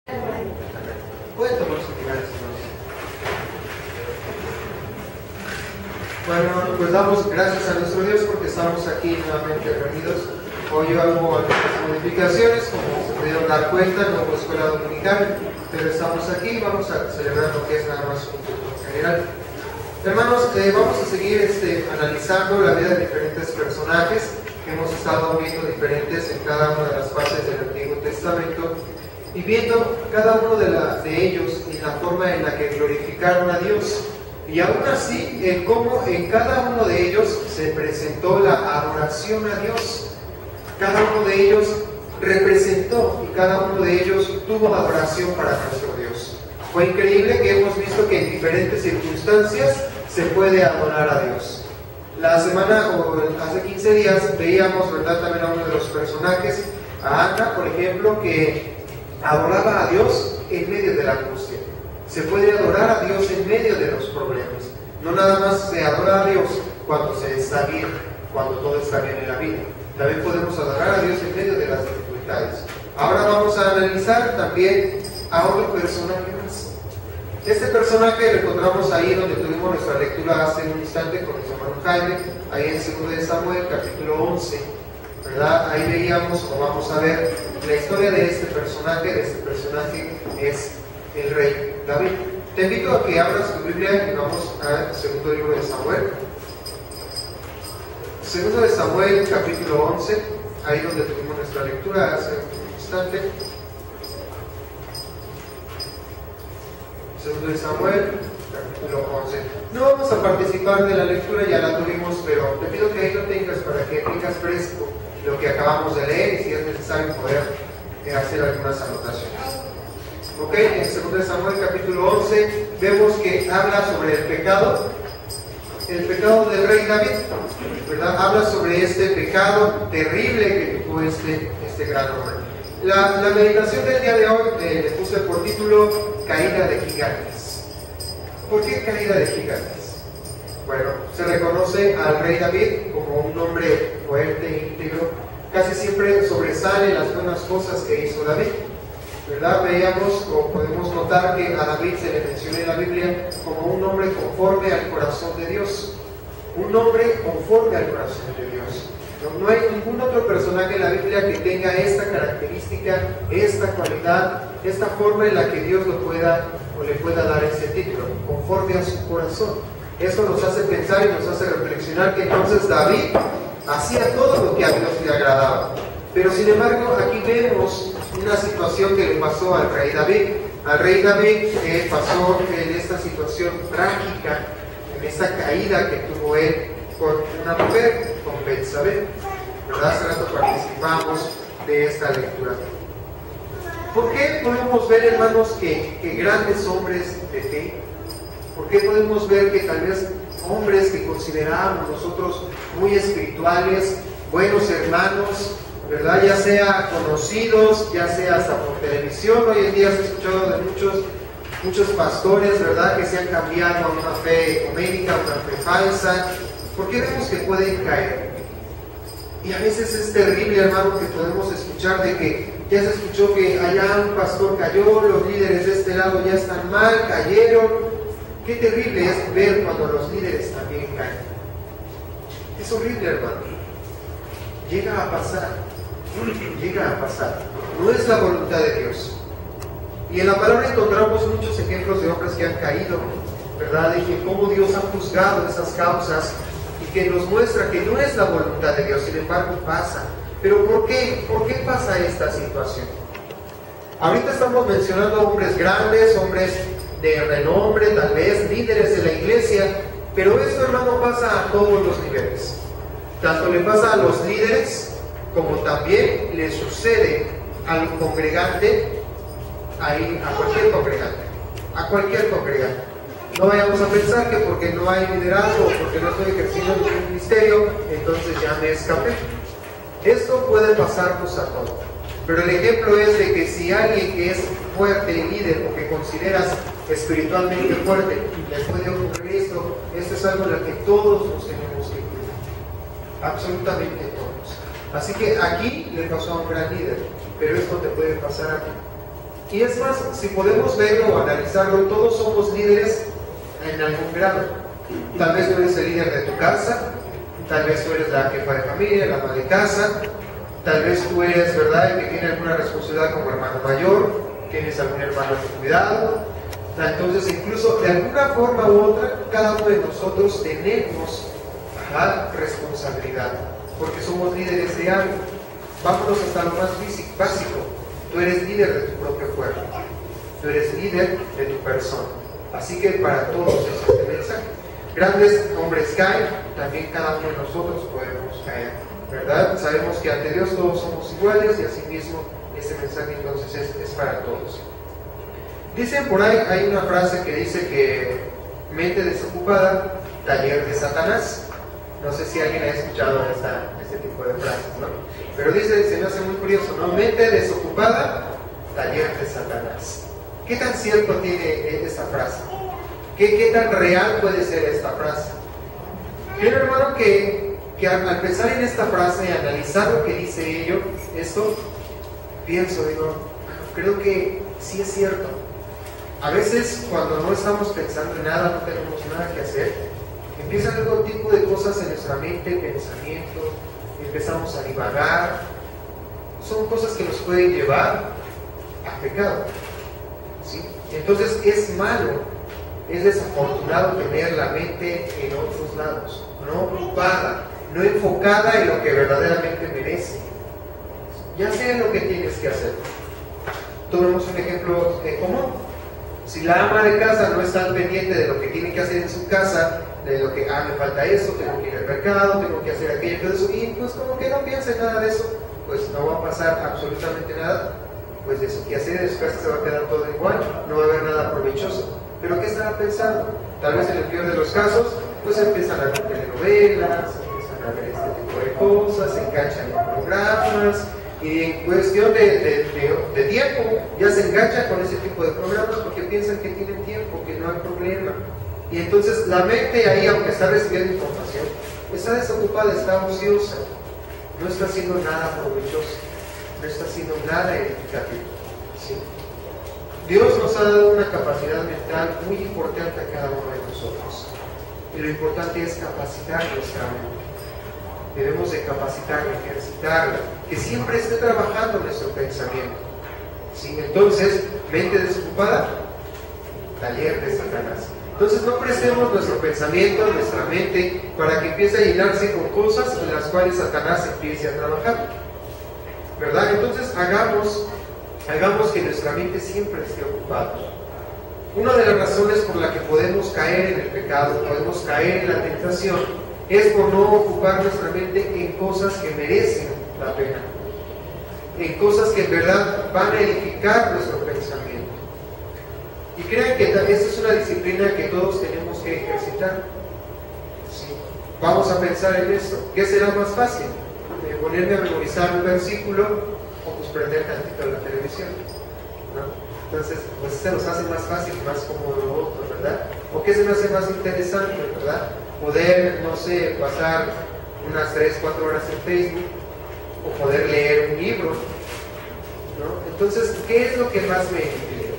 Pueden tomar sus lugares, hermanos. Bueno, pues damos gracias a nuestro Dios porque estamos aquí nuevamente reunidos. Hoy hubo algunas modificaciones, como se pudieron dar cuenta, no hubo escuela dominical, pero estamos aquí y vamos a celebrar lo que es nada más un culto general. Hermanos, vamos a seguir analizando la vida de diferentes personajes que hemos estado viendo diferentes en cada una de las partes del Antiguo Testamento y viendo cada uno de ellos y la forma en la que glorificaron a Dios. Y aún así, cómo en cada uno de ellos se presentó la adoración a Dios. Cada uno de ellos representó y cada uno de ellos tuvo adoración para nuestro Dios. Fue increíble que hemos visto que en diferentes circunstancias se puede adorar a Dios. La semana o hace 15 días veíamos, ¿verdad?, también a uno de los personajes, a Ana, por ejemplo, que adoraba a Dios en medio de la angustia. Se puede adorar a Dios en medio de los problemas. No nada más se adora a Dios cuando se está bien, cuando todo está bien en la vida. También podemos adorar a Dios en medio de las dificultades. Ahora vamos a analizar también a otro personaje más. Este personaje lo encontramos ahí donde tuvimos nuestra lectura hace un instante con nuestro hermano Jaime, ahí en 2 de Samuel, capítulo 11. ¿Verdad? Ahí veíamos, o vamos a ver, la historia de este personaje. Es el rey David. Te invito a que abras tu Biblia y vamos al segundo libro de Samuel. Segundo de Samuel, capítulo 11, ahí donde tuvimos nuestra lectura hace un instante. Segundo de Samuel, capítulo 11. No vamos a participar de la lectura, ya la tuvimos, pero te pido que ahí lo tengas para que tengas fresco lo que acabamos de leer y si es necesario poder hacer algunas anotaciones. Ok, en 2 de Samuel capítulo 11 vemos que habla sobre el pecado del rey David, ¿verdad? Habla sobre este pecado terrible que tuvo este gran hombre. La meditación del día de hoy le puse por título Caída de gigantes. ¿Por qué caída de gigantes? Bueno, se reconoce al rey David como un hombre fuerte e íntegro. Casi siempre sobresale las buenas cosas que hizo David, ¿verdad? Veíamos o podemos notar que a David se le menciona en la Biblia como un hombre conforme al corazón de Dios. Un hombre conforme al corazón de Dios. No hay ningún otro personaje en la Biblia que tenga esta característica, esta cualidad, esta forma en la que Dios le pueda dar ese título, conforme a su corazón. Eso nos hace pensar y nos hace reflexionar que entonces David hacía todo lo que a Dios le agradaba. Pero sin embargo, aquí vemos una situación que le pasó al rey David. Al rey David pasó en esta situación trágica, en esta caída que tuvo él con una mujer, con Betsabé. ¿Verdad? Hace rato participamos de esta lectura. ¿Por qué podemos ver, hermanos, que grandes hombres de fe? ¿Por qué podemos ver que tal vez hombres que considerábamos nosotros muy espirituales, buenos hermanos, ¿verdad?, ya sea conocidos, ya sea hasta por televisión? Hoy en día se ha escuchado de muchos pastores, ¿verdad?, que se han cambiado a una fe ecuménica, a una fe falsa. ¿Por qué vemos que pueden caer? Y a veces es terrible, hermano, que podemos escuchar de que ya se escuchó que allá un pastor cayó, los líderes de este lado ya están mal, cayeron. Qué terrible es ver cuando los líderes también caen. Es horrible, hermano. Llega a pasar. No es la voluntad de Dios. Y en la palabra encontramos muchos ejemplos de hombres que han caído, ¿verdad? Y que cómo Dios ha juzgado esas causas y que nos muestra que no es la voluntad de Dios, sin embargo pasa. Pero ¿por qué? ¿Por qué pasa esta situación? Ahorita estamos mencionando hombres grandes, hombres de renombre, tal vez líderes de la iglesia, pero esto, hermano, pasa a todos los niveles. Tanto le pasa a los líderes como también le sucede al congregante, a cualquier congregante. No vayamos a pensar que porque no hay liderazgo o porque no estoy ejerciendo ningún ministerio, entonces ya me escapé. Esto puede pasarnos a todos. Pero el ejemplo es de que si alguien que es fuerte, líder, o que consideras espiritualmente fuerte, le puede ocurrir esto es algo en lo que todos nos tenemos que cuidar. Absolutamente todos. Así que aquí le pasó a un gran líder, pero esto te puede pasar a ti. Y es más, si podemos verlo o analizarlo, todos somos líderes en algún grado. Tal vez tú eres el líder de tu casa, tal vez tú eres la jefa de familia, la ama de casa, tal vez tú eres, ¿verdad?, el que tiene alguna responsabilidad como hermano mayor, tienes algún hermano de cuidado. Entonces, incluso de alguna forma u otra, cada uno de nosotros tenemos responsabilidad, porque somos líderes de algo. Vámonos hasta lo más básico. Tú eres líder de tu propio cuerpo, tú eres líder de tu persona. Así que para todos es este mensaje. Grandes hombres caen, también cada uno de nosotros podemos caer, ¿verdad? Sabemos que ante Dios todos somos iguales y asimismo este mensaje entonces es para todos. Dicen por ahí, hay una frase que dice que mente desocupada, taller de Satanás. No sé si alguien ha escuchado este tipo de frases, ¿no? Pero dice, se me hace muy curioso, ¿no? Mente desocupada, taller de Satanás. ¿Qué tan cierto tiene esta frase? ¿Qué tan real puede ser esta frase? Creo, hermano, que al pensar en esta frase y analizar lo que dice esto, digo, creo que sí es cierto. A veces cuando no estamos pensando en nada, no tenemos nada que hacer, empiezan algún tipo de cosas en nuestra mente, pensamientos, empezamos a divagar. Son cosas que nos pueden llevar a pecado, ¿sí? Entonces es malo, es desafortunado tener la mente en otros lados, no ocupada, no enfocada en lo que verdaderamente merece, ya sea en lo que tienes que hacer. Tomemos un ejemplo común. Si la ama de casa no está pendiente de lo que tiene que hacer en su casa, de lo que, me falta eso, tengo que ir al mercado, tengo que hacer aquello, todo eso, y pues como que no piensa en nada de eso, pues no va a pasar absolutamente nada, pues de su quehacer de su casa se va a quedar todo igual, no va a haber nada provechoso. ¿Pero qué estará pensando? Tal vez en el peor de los casos, pues empiezan a ver telenovelas, empiezan a ver este tipo de cosas, se enganchan en programas, y en cuestión de tiempo ya se enganchan con ese tipo de programas porque piensan que tienen tiempo, que no hay problema. Y entonces la mente ahí, aunque está recibiendo información, está desocupada, está ociosa, no está haciendo nada provechoso, no está haciendo nada edificativo, ¿sí? Dios nos ha dado una capacidad mental muy importante a cada uno de nosotros, y lo importante es capacitar nuestra mente. Debemos de capacitarla, ejercitarla, que siempre esté trabajando nuestro pensamiento, ¿sí? Entonces, mente desocupada, taller de Satanás. Entonces no prestemos nuestro pensamiento, nuestra mente, para que empiece a llenarse con cosas en las cuales Satanás empiece a trabajar, ¿verdad? Entonces hagamos que nuestra mente siempre esté ocupada. Una de las razones por la que podemos caer en el pecado, podemos caer en la tentación, es por no ocupar nuestra mente en cosas que merecen la pena, en cosas que en verdad van a edificar nuestro pensamiento. Y crean que esta es una disciplina que todos tenemos que ejercitar, ¿sí? Vamos a pensar en esto. ¿Qué será más fácil? ¿Ponerme a memorizar un versículo o pues prender tantito la televisión, ¿no? Entonces, pues se nos hace más fácil, más cómodo lo otro, ¿verdad? ¿O qué se nos hace más interesante, verdad? Poder, no sé, pasar unas 3-4 horas en Facebook o poder leer un libro, ¿no? Entonces, ¿qué es lo que más me emplea?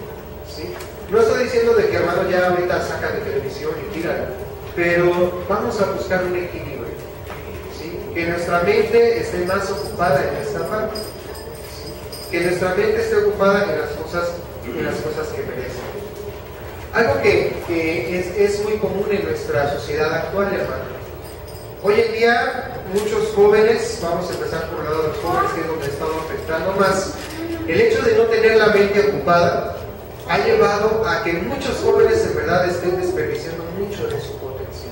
¿Sí? No estoy diciendo de que, hermano, ya ahorita saca de televisión y tírala, pero vamos a buscar un equilibrio, ¿sí? Que nuestra mente esté más ocupada en esta parte, ¿sí? Que nuestra mente esté ocupada en las cosas que merecen. Algo que es muy común en nuestra sociedad actual, hermano. Hoy en día, muchos jóvenes, vamos a empezar por el lado de los jóvenes, que es donde estamos afectando más, el hecho de no tener la mente ocupada ha llevado a que muchos jóvenes en verdad estén desperdiciando mucho de su potencial.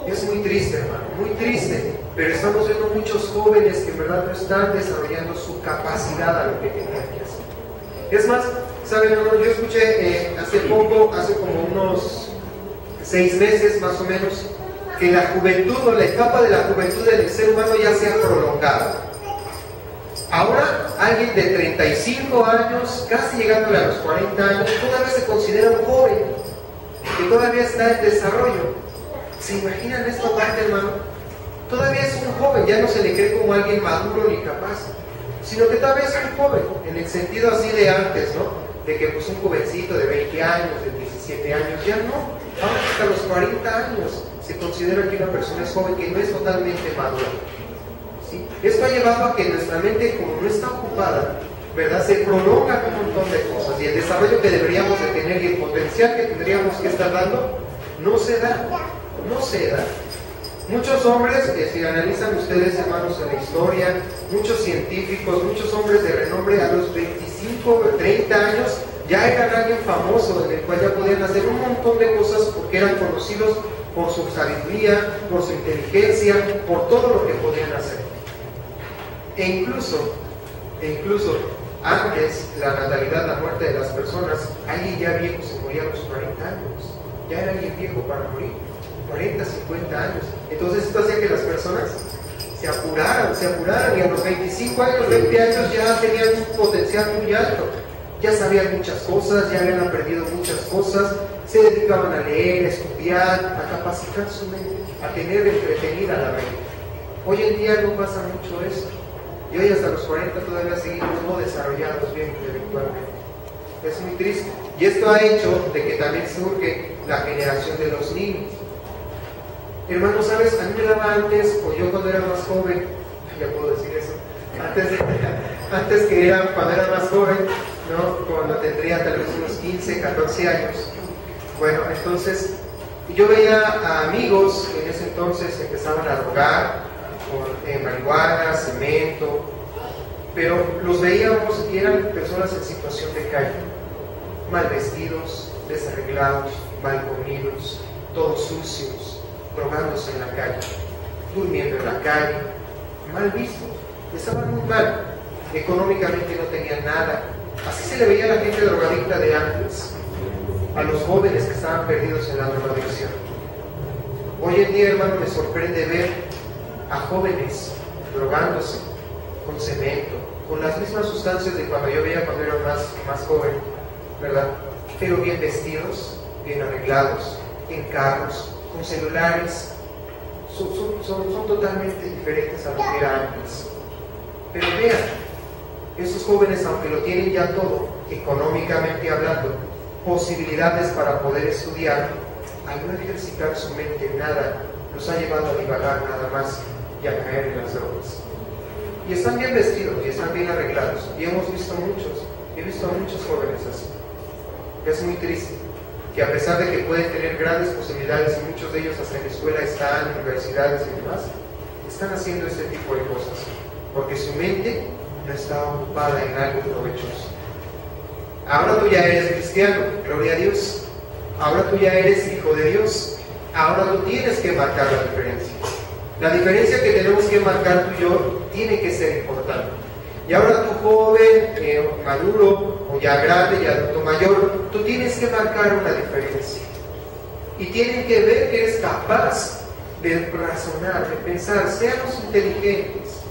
Es muy triste, hermano, muy triste, pero estamos viendo muchos jóvenes que en verdad no están desarrollando su capacidad a lo que tenían que hacer. Es más, ¿saben, hermano? Yo escuché hace poco, hace como unos 6 meses más o menos, que la juventud o la etapa de la juventud del ser humano ya se ha prolongado. Ahora alguien de 35 años, casi llegándole a los 40 años, todavía se considera un joven, que todavía está en desarrollo. ¿Se imaginan esta parte, hermano? Todavía es un joven, ya no se le cree como alguien maduro ni capaz. sino que tal vez un joven, en el sentido así de antes, ¿no? De que pues un jovencito de 20 años, de 17 años, ya no, ahora hasta los 40 años se considera que una persona es joven, que no es totalmente madura. ¿Sí? Esto ha llevado a que nuestra mente, como no está ocupada, ¿verdad?, se prolonga un montón de cosas, y el desarrollo que deberíamos de tener y el potencial que tendríamos que estar dando, no se da, no se da. Muchos hombres, si analizan ustedes, hermanos, en la historia, muchos científicos, muchos hombres de renombre a los 25, 30 años ya eran alguien famoso, en el cual ya podían hacer un montón de cosas porque eran conocidos por su sabiduría, por su inteligencia, por todo lo que podían hacer. E incluso antes, la natalidad, la muerte de las personas, alguien ya viejo se moría a los 40 años, ya era alguien viejo para morir. 40, 50 años. Entonces esto hacía que las personas se apuraran, y a los 25 años, 20 años ya tenían un potencial muy alto. Ya sabían muchas cosas, ya habían aprendido muchas cosas, se dedicaban a leer, a estudiar, a capacitar su mente, a tener entretenida la mente. Hoy en día no pasa mucho eso. Y hoy hasta los 40 todavía seguimos no desarrollados bien intelectualmente. Es muy triste. Y esto ha hecho de que también surge la generación de los niños. Hermano, ¿sabes? A mí me daba antes, o yo cuando era más joven, ya puedo decir eso, antes que cuando era más joven, ¿no? Cuando tendría tal vez unos 15, 14 años. Bueno, entonces, yo veía a amigos que en ese entonces empezaban a drogar con marihuana, cemento, pero los veíamos y eran personas en situación de calle, mal vestidos, desarreglados, mal comidos, todos sucios, drogándose en la calle, durmiendo en la calle, mal visto, estaban muy mal, económicamente no tenían nada. Así se le veía a la gente drogadicta de antes, a los jóvenes que estaban perdidos en la drogadicción. Hoy en día, hermano, me sorprende ver a jóvenes drogándose con cemento, con las mismas sustancias de cuando yo veía cuando era más joven, ¿verdad? Pero bien vestidos, bien arreglados, en carros, con celulares, son totalmente diferentes a lo que era antes. Pero vean, esos jóvenes, aunque lo tienen ya todo, económicamente hablando, posibilidades para poder estudiar, al no ejercitar su mente en nada, los ha llevado a divagar nada más y a caer en las drogas. Y están bien vestidos y están bien arreglados, y hemos visto muchos, he visto a muchos jóvenes así. Es muy triste que a pesar de que pueden tener grandes posibilidades, y muchos de ellos hasta en la escuela están, en universidades y demás, están haciendo este tipo de cosas, porque su mente no está ocupada en algo provechoso. Ahora tú ya eres cristiano, gloria a Dios. Ahora tú ya eres hijo de Dios. Ahora tú tienes que marcar la diferencia. La diferencia que tenemos que marcar tú y yo tiene que ser importante. Y ahora tú joven, maduro, o ya grande, ya adulto mayor, tú tienes que marcar una diferencia. Y tienen que ver que eres capaz de razonar, de pensar, seamos inteligentes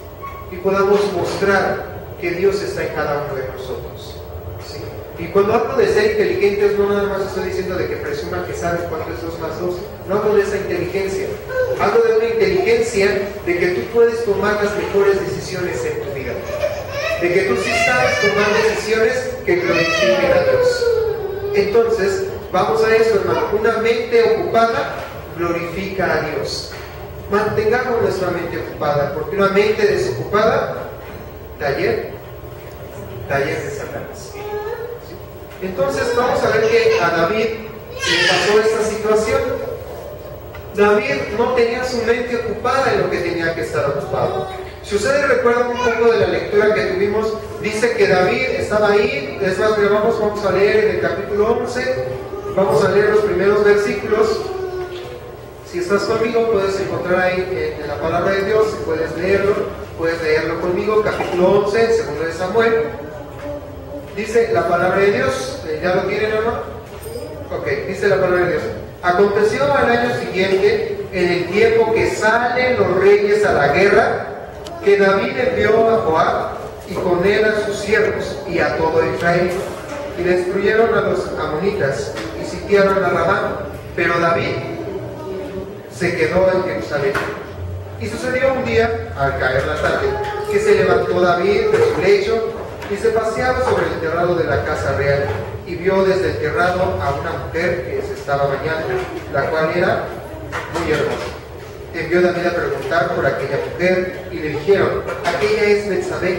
y podamos mostrar que Dios está en cada uno de nosotros. ¿Sí? Y cuando hablo de ser inteligentes, no nada más estoy diciendo de que presuman que sabes cuánto es 2 más 2, no hablo de esa inteligencia, hablo de una inteligencia de que tú puedes tomar las mejores decisiones en tu vida, de que tú sí sabes tomar decisiones que glorifiquen a Dios. Entonces, vamos a eso, hermano, una mente ocupada glorifica a Dios. Mantengamos nuestra mente ocupada, porque una mente desocupada, taller de Satanás. Entonces vamos a ver que a David le pasó esta situación. David no tenía su mente ocupada en lo que tenía que estar ocupado. Si ustedes recuerdan un poco de la lectura que tuvimos, dice que David estaba ahí. Es más, vamos a leer en el capítulo 11, vamos a leer los primeros versículos. Si estás conmigo, puedes encontrar ahí en la palabra de Dios, si puedes leerlo conmigo, capítulo 11, segundo de Samuel. Dice la palabra de Dios, ¿ya lo tienen, hermano? Ok, dice la palabra de Dios. Aconteció al año siguiente, en el tiempo que salen los reyes a la guerra, que David envió a Joab y con él a sus siervos y a todo Israel, y destruyeron a los amonitas y sitiaron a Rabá, pero David se quedó en Jerusalén. Y sucedió un día, al caer la tarde, que se levantó David de su lecho y se paseaba sobre el terrado de la casa real, y vio desde el terrado a una mujer que se estaba bañando, la cual era muy hermosa. Envió David a preguntar por aquella mujer, y le dijeron: aquella es Betsabé,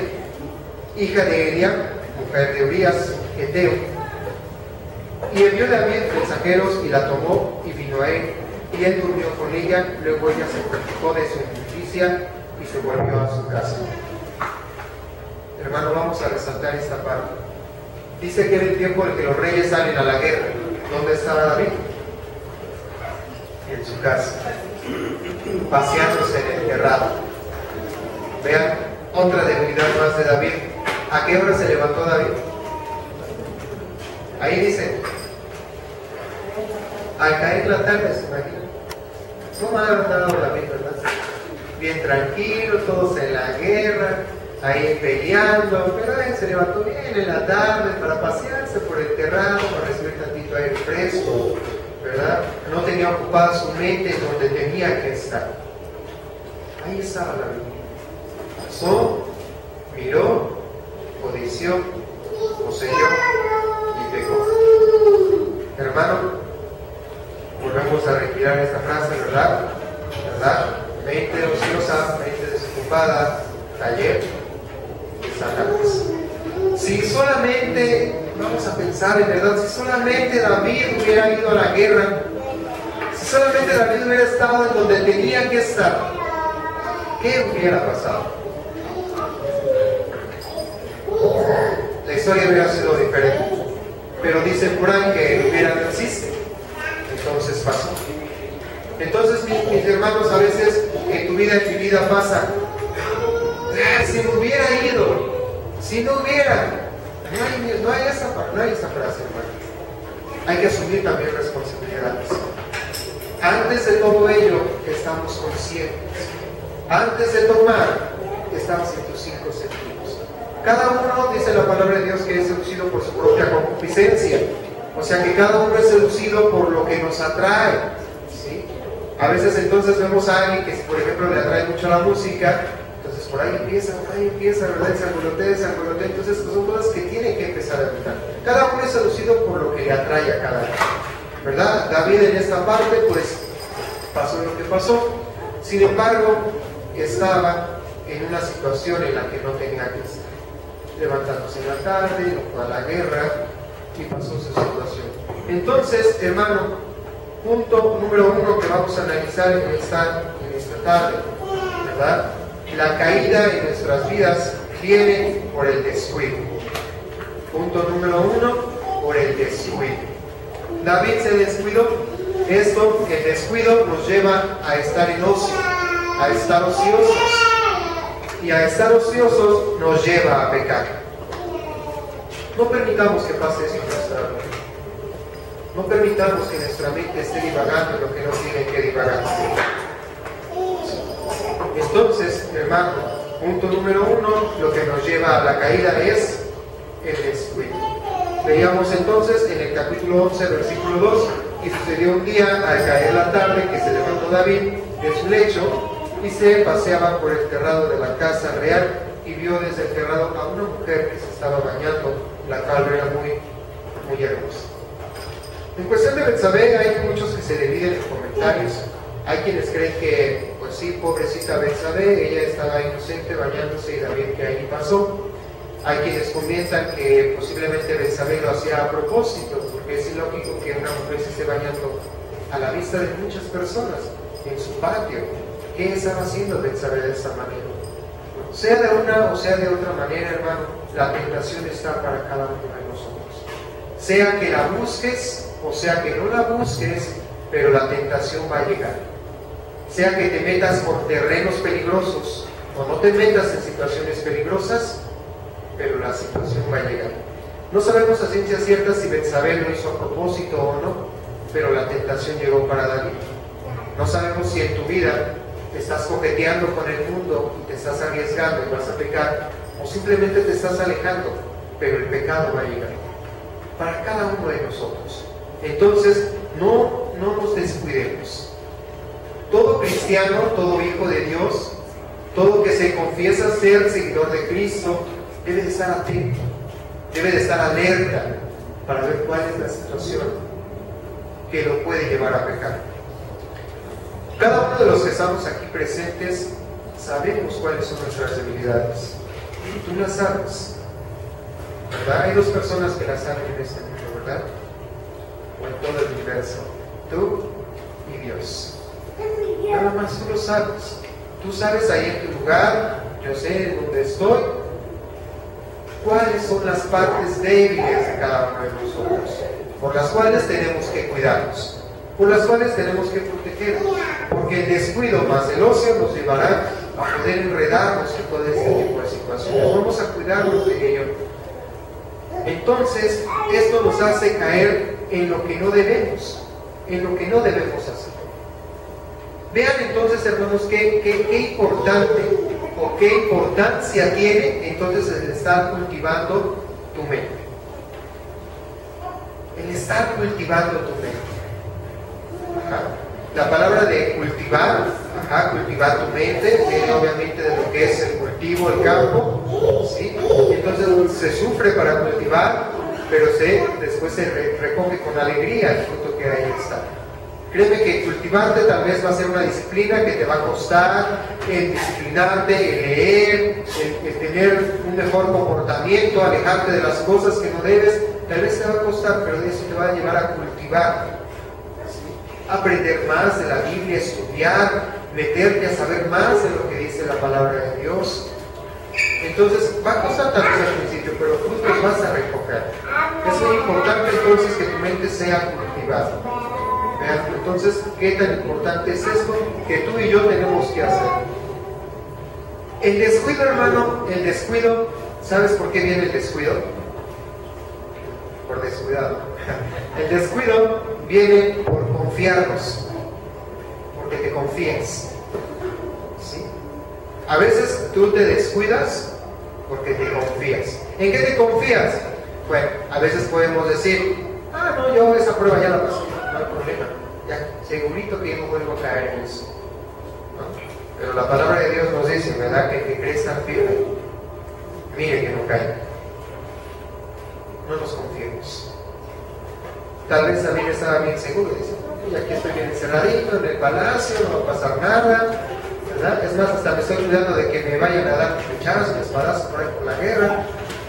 hija de Elia, mujer de Urías, Eteo. Y envió David mensajeros y la tomó y vino a él, y él durmió con ella. Luego ella se purificó de su injusticia y se volvió a su casa. Hermano, vamos a resaltar esta parte. Dice que era el tiempo en que los reyes salen a la guerra. ¿Dónde estaba David? En su casa, paseándose en el terrado. Vean, otra debilidad más de David. ¿A qué hora se levantó David? Ahí dice, al caer la tarde, se imagina. ¿Cómo ha levantado David, verdad? Bien tranquilo, todos en la guerra, ahí peleando, pero él se levantó bien en la tarde para pasearse por el terrado, para recibir tantito aire fresco, ¿verdad? No tenía ocupada su mente donde tenía que estar. Ahí estaba David. Pasó, miró, codició, poseyó y pecó. Hermano, volvemos a retirar esta frase, ¿verdad? ¿Verdad? Mente ociosa, mente desocupada, taller de Satanás. Si solamente, vamos a pensar en verdad, si solamente David hubiera ido a la guerra, si solamente David hubiera estado en donde tenía que estar, ¿qué hubiera pasado? La historia hubiera sido diferente. Pero dicen por ahí que hubiera no existe. Entonces pasó. Entonces, mis hermanos, a veces en tu vida, en mi vida pasa, si no hubiera ido, si no hubiera, no hay esa frase, hermano. Hay que asumir también responsabilidades. Antes de todo ello, estamos conscientes. Antes de tomar, estamos en tus 5 sentidos. Cada uno, dice la palabra de Dios, que es seducido por su propia concupiscencia. O sea que cada uno es seducido por lo que nos atrae, ¿sí? A veces entonces vemos a alguien que, por ejemplo, le atrae mucho la música, entonces por ahí empieza, ¿verdad? Se angolotea. Entonces son cosas que tiene que empezar a evitar. Cada uno es seducido por lo que le atrae a cada uno, ¿verdad? David en esta parte, pues, pasó lo que pasó. Sin embargo, estaba en una situación en la que no tenía que estar. Levantándose en la tarde, fue a la guerra y pasó su situación. Entonces, hermano, punto número 1 que vamos a analizar en esta tarde, ¿verdad? La caída en nuestras vidas viene por el descuido. Punto número 1, por el descuido. David se descuidó. El descuido nos lleva a estar en ocio, a estar ociosos. Y a estar ociosos nos lleva a pecar. No permitamos que pase eso en nuestra vida. No permitamos que nuestra mente esté divagando en lo que no tiene que divagar. Entonces, hermano, punto número 1, lo que nos lleva a la caída es el descuido. Veíamos entonces en el capítulo 11, versículo 2, y sucedió un día al caer la tarde que se levantó David de su lecho y se paseaba por el terrado de la casa real, y vio desde el terrado a una mujer que se estaba bañando, la cual era muy hermosa. En cuestión de Betsabé, hay muchos que se dividen en comentarios. Hay quienes creen que, pues sí, pobrecita Betsabé, ella estaba inocente bañándose y David que ahí pasó. Hay quienes comentan que posiblemente Betsabé lo hacía a propósito, porque es ilógico que una mujer se esté bañando a la vista de muchas personas en su patio. ¿Qué estaba haciendo Betsabé de esta manera? Sea de una o sea de otra manera, hermano, la tentación está para cada uno de nosotros. Sea que la busques o sea que no la busques, pero la tentación va a llegar. Sea que te metas por terrenos peligrosos o no te metas en situaciones peligrosas, pero la situación va a llegar. No sabemos a ciencia cierta si Betsabé lo hizo a propósito o no, pero la tentación llegó para David. No sabemos si en tu vida te estás coqueteando con el mundo y te estás arriesgando y vas a pecar, o simplemente te estás alejando, pero el pecado va a llegar para cada uno de nosotros. Entonces, no nos descuidemos. Todo cristiano, todo hijo de Dios, Todo que se confiesa ser seguidor de Cristo debe de estar atento, debe de estar alerta para ver cuál es la situación que lo puede llevar a pecar. Cada uno de los que estamos aquí presentes sabemos cuáles son nuestras debilidades. Tú las sabes, ¿verdad? Hay dos personas que las saben en este mundo, ¿verdad? O en todo el universo. Tú y Dios. Nada más tú lo sabes. Tú sabes ahí en tu lugar, yo sé en dónde estoy, cuáles son las partes débiles de cada uno de nosotros, por las cuales tenemos que cuidarnos, por las cuales tenemos que protegernos, porque el descuido más el ocio nos llevará a poder enredarnos en todo este tipo de situaciones. Vamos a cuidarnos de ello. Entonces, esto nos hace caer en lo que no debemos, hacer. Vean entonces, hermanos, qué importante o qué importancia tiene entonces el estar cultivando tu mente. El estar cultivando tu mente. Ajá. La palabra de cultivar, cultivar tu mente, viene obviamente de lo que es el cultivo, el campo, ¿sí? Entonces se sufre para cultivar, pero después se recoge con alegría el fruto que ahí está. Créeme que cultivarte tal vez va a ser una disciplina que te va a costar, el disciplinarte, el leer, el tener un mejor comportamiento, alejarte de las cosas que no debes, tal vez te va a costar, pero eso te va a llevar a cultivar, ¿sí? Aprender más de la Biblia, estudiar, meterte a saber más de lo que dice la palabra de Dios. Entonces va a costar tal vez al principio, pero frutos vas a recoger. Es muy importante entonces que tu mente sea cultivada. Entonces, ¿qué tan importante es esto? Que tú y yo tenemos que hacer. El descuido, hermano, el descuido, ¿sabes por qué viene el descuido? Por descuidado. El descuido viene por confiarnos, porque te confías, ¿sí? A veces tú te descuidas porque te confías. ¿En qué te confías? Bueno, a veces podemos decir, no, yo esa prueba ya la pasé, no hay problema, ya, segurito que yo no vuelvo a caer en eso, ¿no? Pero la palabra de Dios nos dice, ¿verdad? Que el que cree estar firme, mire que no caiga. No nos confiemos. Tal vez David estaba bien seguro, dice, y aquí estoy bien encerradito en el palacio, no va a pasar nada, ¿verdad? Es más, hasta me estoy cuidando de que me vayan a dar flechazos, espadazos por ahí por la guerra,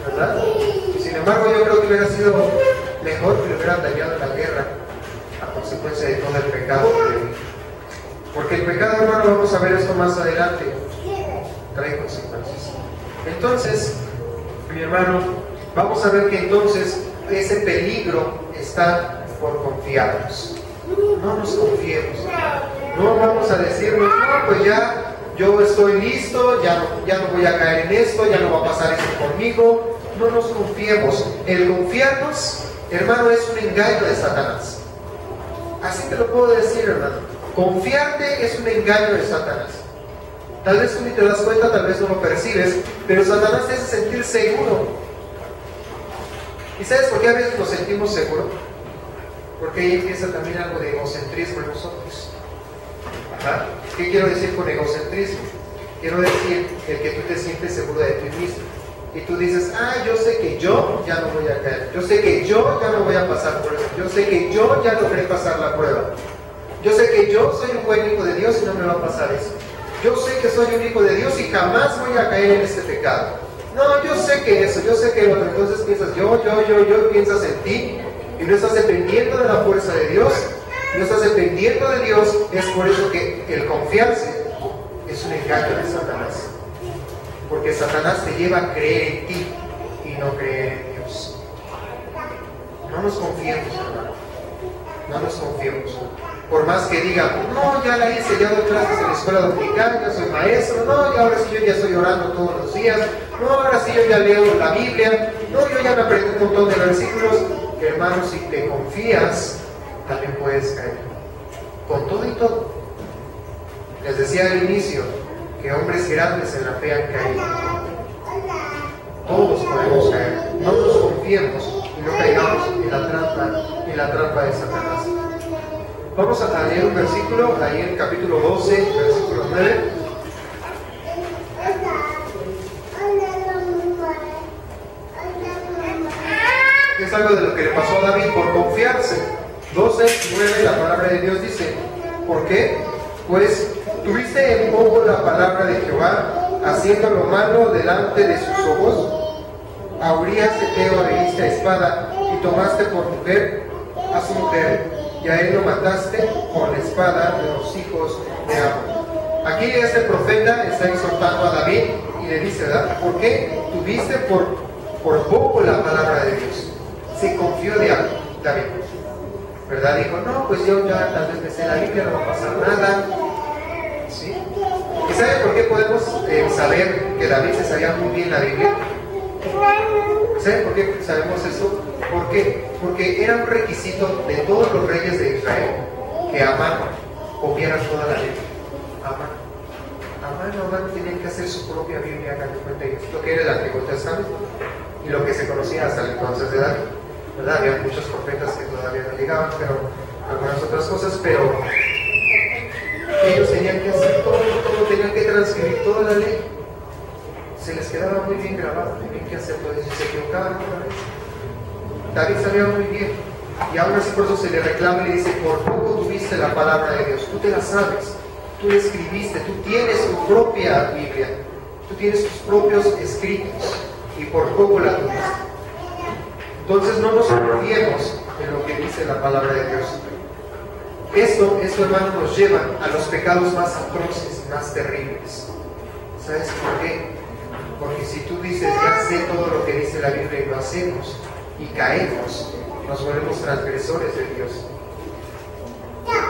¿verdad? Y sin embargo, yo creo que hubiera sido mejor que le hubieran dañado la guerra a consecuencia de todo el pecado. Porque el pecado, hermano, vamos a ver esto más adelante, trae consecuencias. Entonces, mi hermano, vamos a ver que entonces ese peligro está por confiarnos. No nos confiemos. No vamos a decirnos, no, pues ya, yo estoy listo, ya no voy a caer en esto, ya no va a pasar esto conmigo. No nos confiemos. El confiarnos, hermano, es un engaño de Satanás. Así te lo puedo decir, hermano. Confiarte es un engaño de Satanás. Tal vez tú ni te das cuenta, tal vez no lo percibes, pero Satanás te hace sentir seguro. ¿Y sabes por qué a veces nos sentimos seguros? Porque ahí empieza también algo de egocentrismo en nosotros. Ajá. ¿Qué quiero decir con egocentrismo? Quiero decir el que tú te sientes seguro de ti mismo. Y tú dices, yo sé que yo ya no voy a caer. Yo sé que yo ya no voy a pasar por eso. Yo sé que yo ya logré pasar la prueba. Yo sé que yo soy un buen hijo de Dios y no me va a pasar eso. Yo sé que soy un hijo de Dios y jamás voy a caer en este pecado. No, yo sé que eso, yo sé que lo otro. Entonces piensas yo, piensas en ti y no estás dependiendo de la fuerza de Dios, no estás dependiendo de Dios. Es por eso que el confiarse es un engaño de Satanás. Porque Satanás te lleva a creer en ti y no creer en Dios. No nos confiemos, hermano. No nos confiemos. Por más que digan, no, ya la hice, ya doy clases en la escuela dominical, ya soy maestro, no, y ahora sí yo ya estoy orando todos los días, no, ahora sí yo ya leo la Biblia, no, yo ya me aprendí un montón de versículos. Hermano, si te confías, también puedes caer. Con todo y todo. Les decía al inicio que hombres grandes en la fe han caído. Todos podemos caer. No nos confiemos y no caigamos en la trampa de Satanás. Vamos a leer un versículo, ahí en el capítulo 12, versículo 9. algo de lo que le pasó a David por confiarse. 12:9, la palabra de Dios dice, ¿por qué? Pues tuviste en poco la palabra de Jehová, haciendo lo malo delante de sus ojos. A Urías Eteo heriste a espada y tomaste por mujer a su mujer, y a él lo mataste con la espada de los hijos de Amón. Aquí este profeta está exhortando a David y le dice, ¿verdad? ¿Por qué tuviste por poco la palabra de Dios? Se confió de algo, David, ¿verdad? Dijo, no, pues yo ya tal vez me sé la Biblia, no va a pasar nada, ¿sí? ¿Y sabe por qué podemos saber que David se sabía muy bien la Biblia? ¿Saben por qué sabemos eso? ¿Por qué? Porque era un requisito de todos los reyes de Israel que Amán copiara toda la Biblia. Amán tenían que hacer su propia Biblia, hagan de cuenta, lo que era el Antiguo Testamento y lo que se conocía hasta el entonces de David, ¿verdad? Había muchos profetas que todavía no llegaban, pero algunas otras cosas, pero ellos tenían que hacer todo, tenían que transcribir toda la ley. Se les quedaba muy bien grabado, tenían que hacer todo eso, se equivocaban una vez. David sabía muy bien, y aún así por eso se le reclama y le dice, por poco tuviste la palabra de Dios, tú te la sabes, tú la escribiste, tú tienes tu propia Biblia, tú tienes tus propios escritos, y por poco la tuviste. Entonces no nos confiemos en lo que dice la palabra de Dios. Esto hermano, nos lleva a los pecados más atroces, más terribles. ¿Sabes por qué? Porque si tú dices, ya sé todo lo que dice la Biblia y lo hacemos, y caemos, nos volvemos transgresores de Dios.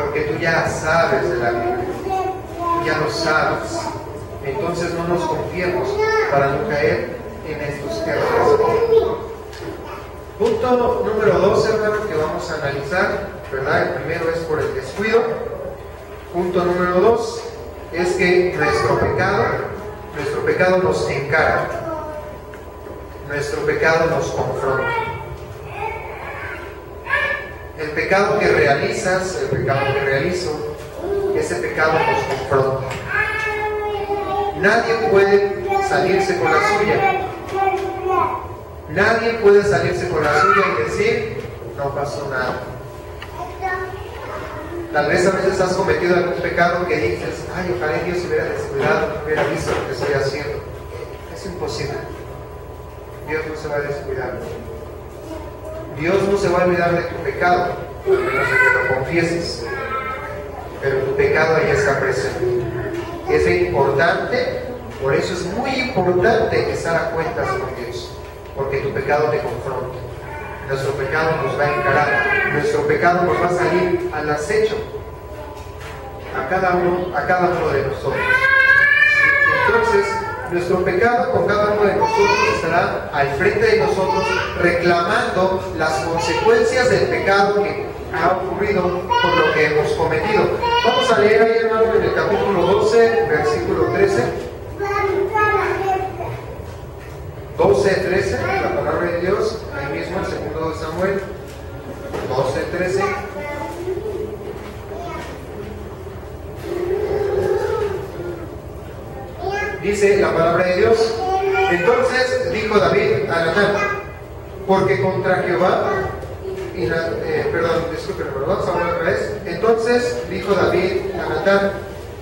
Porque tú ya sabes de la Biblia, ya lo sabes. Entonces no nos confiemos para no caer en estos errores. Punto número 2, hermano, que vamos a analizar, ¿verdad? El primero es por el descuido. Punto número 2 es que nuestro pecado nos encara, nuestro pecado nos confronta. El pecado que realizas, el pecado que realizo, ese pecado nos confronta. Nadie puede salirse con la suya. Nadie puede salirse con la suya y decir, no pasó nada. Tal vez a veces has cometido algún pecado que dices, ay, ojalá Dios se hubiera descuidado, hubiera visto lo que estoy haciendo. Es imposible. Dios no se va a descuidar. Dios no se va a olvidar de tu pecado, a menos de que lo confieses. Pero tu pecado ahí está presente. Es importante, por eso es muy importante estar a cuentas con Dios, porque tu pecado te confronta. Nuestro pecado nos va a encarar, nuestro pecado nos va a salir al acecho a cada uno de nosotros. Entonces, nuestro pecado con cada uno de nosotros estará al frente de nosotros reclamando las consecuencias del pecado que ha ocurrido por lo que hemos cometido. Vamos a leer ahí, hermano, en el capítulo 12, versículo 13. 12:13, la palabra de Dios, ahí mismo el segundo de Samuel, 12:13. Dice la palabra de Dios, entonces dijo David a Natán, porque contra Jehová, vamos a hablar otra vez. Entonces dijo David a Natán,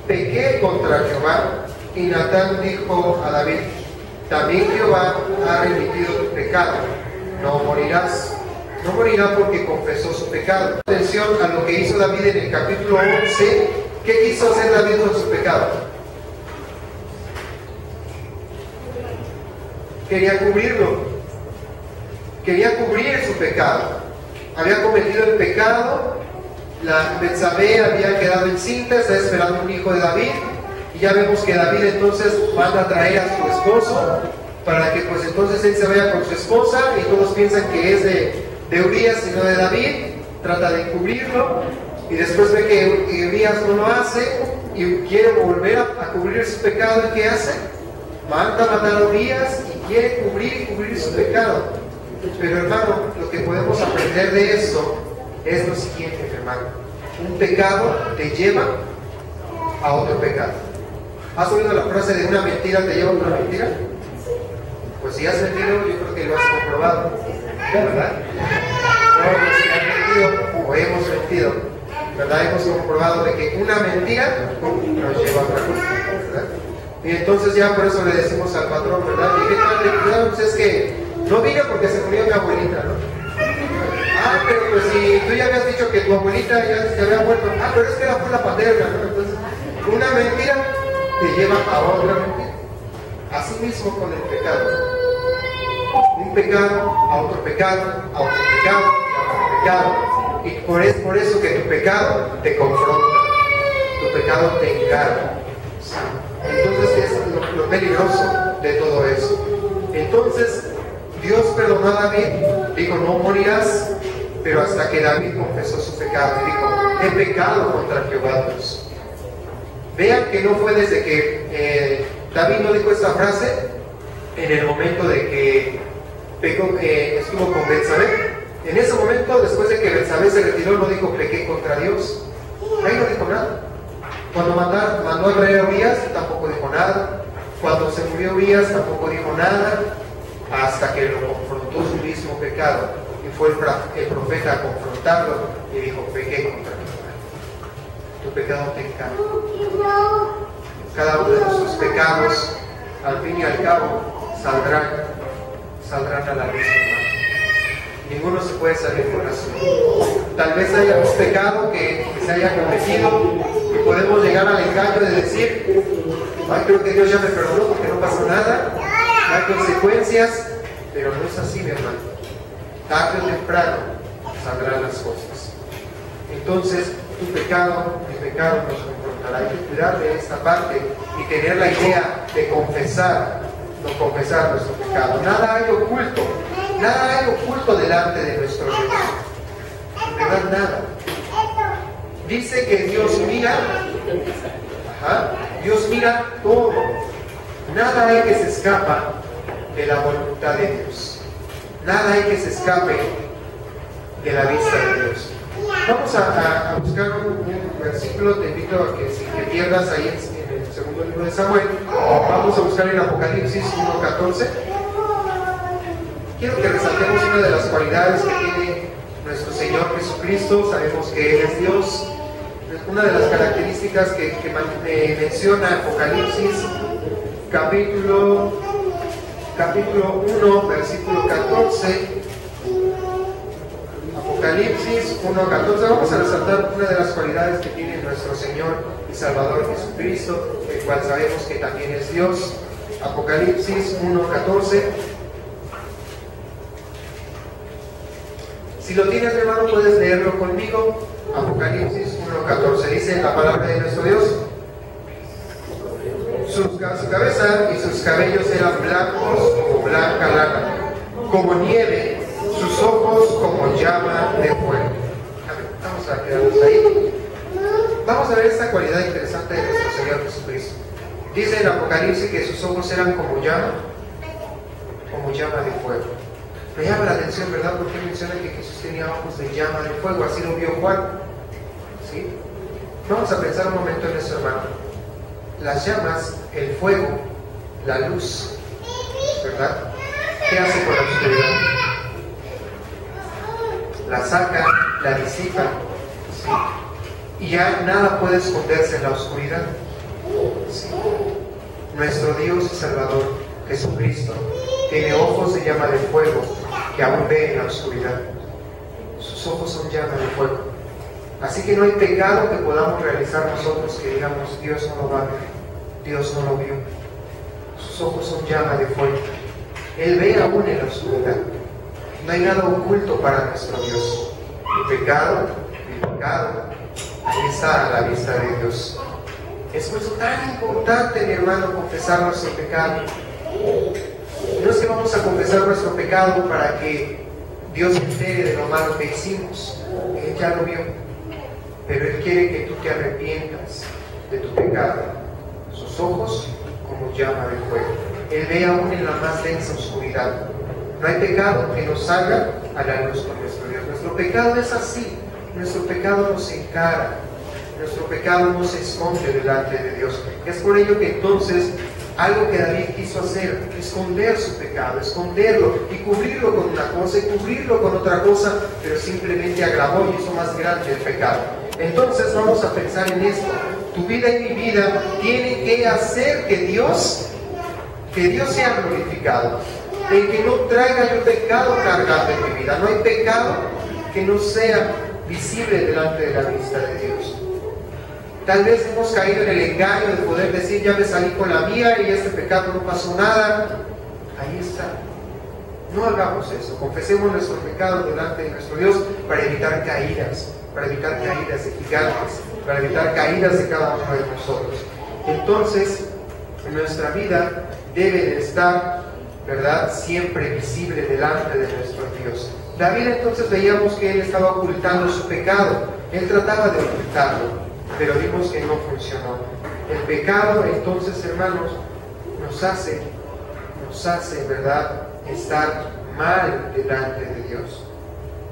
pequé contra Jehová, y Natán dijo a David, también Jehová ha remitido tu pecado, no morirás. No morirá porque confesó su pecado. Atención a lo que hizo David en el capítulo 11. ¿Qué quiso hacer David con su pecado? Quería cubrirlo. Quería cubrir su pecado. Había cometido el pecado. La Betsabé había quedado encinta, está esperando un hijo de David. Y ya vemos que David entonces manda a traer a su esposo para que pues entonces él se vaya con su esposa y todos piensan que es de Urías y no de David. Trata de cubrirlo y después ve que Urías no lo hace y quiere volver a cubrir su pecado. ¿Y qué hace? Manda a matar a Urías y quiere cubrir su pecado. Pero hermano, lo que podemos aprender de eso es lo siguiente, hermano. Un pecado te lleva a otro pecado. ¿Has oído la frase de una mentira te lleva a otra mentira? Pues si has mentido, yo creo que lo has comprobado. ¿verdad? Todos han mentido o hemos mentido, ¿verdad? Hemos comprobado de que una mentira nos lleva a otra cosa, ¿verdad? Y entonces ya por eso le decimos al patrón, ¿verdad? ¿Y qué tal de cuidado? Pues es que no vino porque se murió mi abuelita, ¿no? Ah, pero pues si tú ya habías dicho que tu abuelita ya se había muerto. Ah, pero es que era por la paterna, ¿no? Entonces, una mentira te lleva a otra mentira. Así mismo con el pecado. Un pecado a otro pecado, a otro pecado, a otro pecado. Y es por eso que tu pecado te confronta, tu pecado te encarga. Entonces es lo peligroso de todo eso. Entonces, Dios perdonó a David, dijo, no morirás, pero hasta que David confesó su pecado, dijo, he pecado contra Jehová Dios. Vean que no fue desde que David no dijo esta frase en el momento de que estuvo con Betsabé. En ese momento, después de que Betsabé se retiró, no dijo, pequé contra Dios. Ahí no dijo nada. Cuando mandó al rey Urias, tampoco dijo nada. Cuando se murió Urias, tampoco dijo nada, hasta que lo confrontó su mismo pecado. Y fue el profeta a confrontarlo y dijo, pequé contra Jehová. Tu pecado te encarga. Cada uno de nuestros pecados, al fin y al cabo, saldrán a la luz. Ninguno se puede salir con la suya. Tal vez haya un pecado que se haya cometido y podemos llegar al engaño de decir, ay, creo que Dios ya me perdonó porque no pasó nada, no hay consecuencias, pero no es así, mi hermano. Tarde o temprano saldrán las cosas. Entonces, tu pecado, mi pecado nos confrontará. Hay que cuidar de esta parte y tener la idea de confesar nuestro pecado. Nada hay oculto delante de nuestro Dios. En verdad, nada. Dice que Dios mira, Dios mira todo. Nada hay que se escapa de la voluntad de Dios. Nada hay que se escape de la vista de Dios. Vamos a buscar un versículo. Te invito a que si te pierdas ahí en el segundo libro de Samuel, vamos a buscar en Apocalipsis 1:14. Quiero que resaltemos una de las cualidades que tiene nuestro Señor Jesucristo. Sabemos que Él es Dios. Una de las características que menciona Apocalipsis, capítulo 1, versículo 14. Apocalipsis 1:14. Vamos a resaltar una de las cualidades que tiene nuestro Señor y Salvador Jesucristo, el cual sabemos que también es Dios. Apocalipsis 1:14. Si lo tienes, hermano, puedes leerlo conmigo. Apocalipsis 1:14. Dice la palabra de nuestro Dios: su cabeza y sus cabellos eran blancos como blanca lana, como nieve, sus ojos como llama de fuego. Vamos a quedarnos ahí. Vamos a ver esta cualidad interesante de nuestro Señor Jesucristo. Dice en Apocalipsis que sus ojos eran como llama de fuego. Me llama la atención, ¿verdad? Porque menciona que Jesús tenía ojos de llama de fuego. Así lo vio Juan. ¿Sí? Vamos a pensar un momento en eso, hermano. Las llamas, el fuego, la luz, ¿verdad? ¿Qué hace con la oscuridad? La saca, la disipa, ¿sí? Y ya nada puede esconderse en la oscuridad. ¿Sí? Nuestro Dios y Salvador, Jesucristo, tiene ojos de llama de fuego que aún ve en la oscuridad. Sus ojos son llama de fuego. Así que no hay pecado que podamos realizar nosotros que digamos, Dios no lo va a ver, Dios no lo vio. Sus ojos son llama de fuego. Él ve aún en la oscuridad. No hay nada oculto para nuestro Dios. Mi pecado, ahí está a la vista de Dios. Es por eso tan importante, mi hermano, confesar nuestro pecado. No es que vamos a confesar nuestro pecado para que Dios se entere de lo malo que hicimos. Él ya lo vio. Pero Él quiere que tú te arrepientas de tu pecado. Sus ojos como llama de fuego. Él ve aún en la más densa oscuridad. No hay pecado que nos salga a la luz con nuestro Dios. Nuestro pecado es así. Nuestro pecado nos encara. Nuestro pecado no se esconde delante de Dios. Es por ello que entonces Algo que David quiso hacer, esconder su pecado, esconderlo y cubrirlo con una cosa y cubrirlo con otra cosa, pero simplemente agravó y hizo más grande el pecado. Entonces vamos a pensar en esto. Tu vida y mi vida tienen que hacer que Dios sea glorificado. El que no traiga yo pecado cargado en mi vida. No hay pecado que no sea visible delante de la vista de Dios. Tal vez hemos caído en el engaño de poder decir, ya me salí con la mía y este pecado no pasó nada. Ahí está. No hagamos eso. Confesemos nuestros pecados delante de nuestro Dios para evitar caídas de gigantes, para evitar caídas de cada uno de nosotros. Entonces, nuestra vida debe de estar, ¿verdad?, siempre visible delante de nuestro Dios. David, entonces, veíamos que él estaba ocultando su pecado. Él trataba de ocultarlo, pero vimos que no funcionó. El pecado, entonces, hermanos, nos hace, ¿verdad?, estar mal delante de Dios.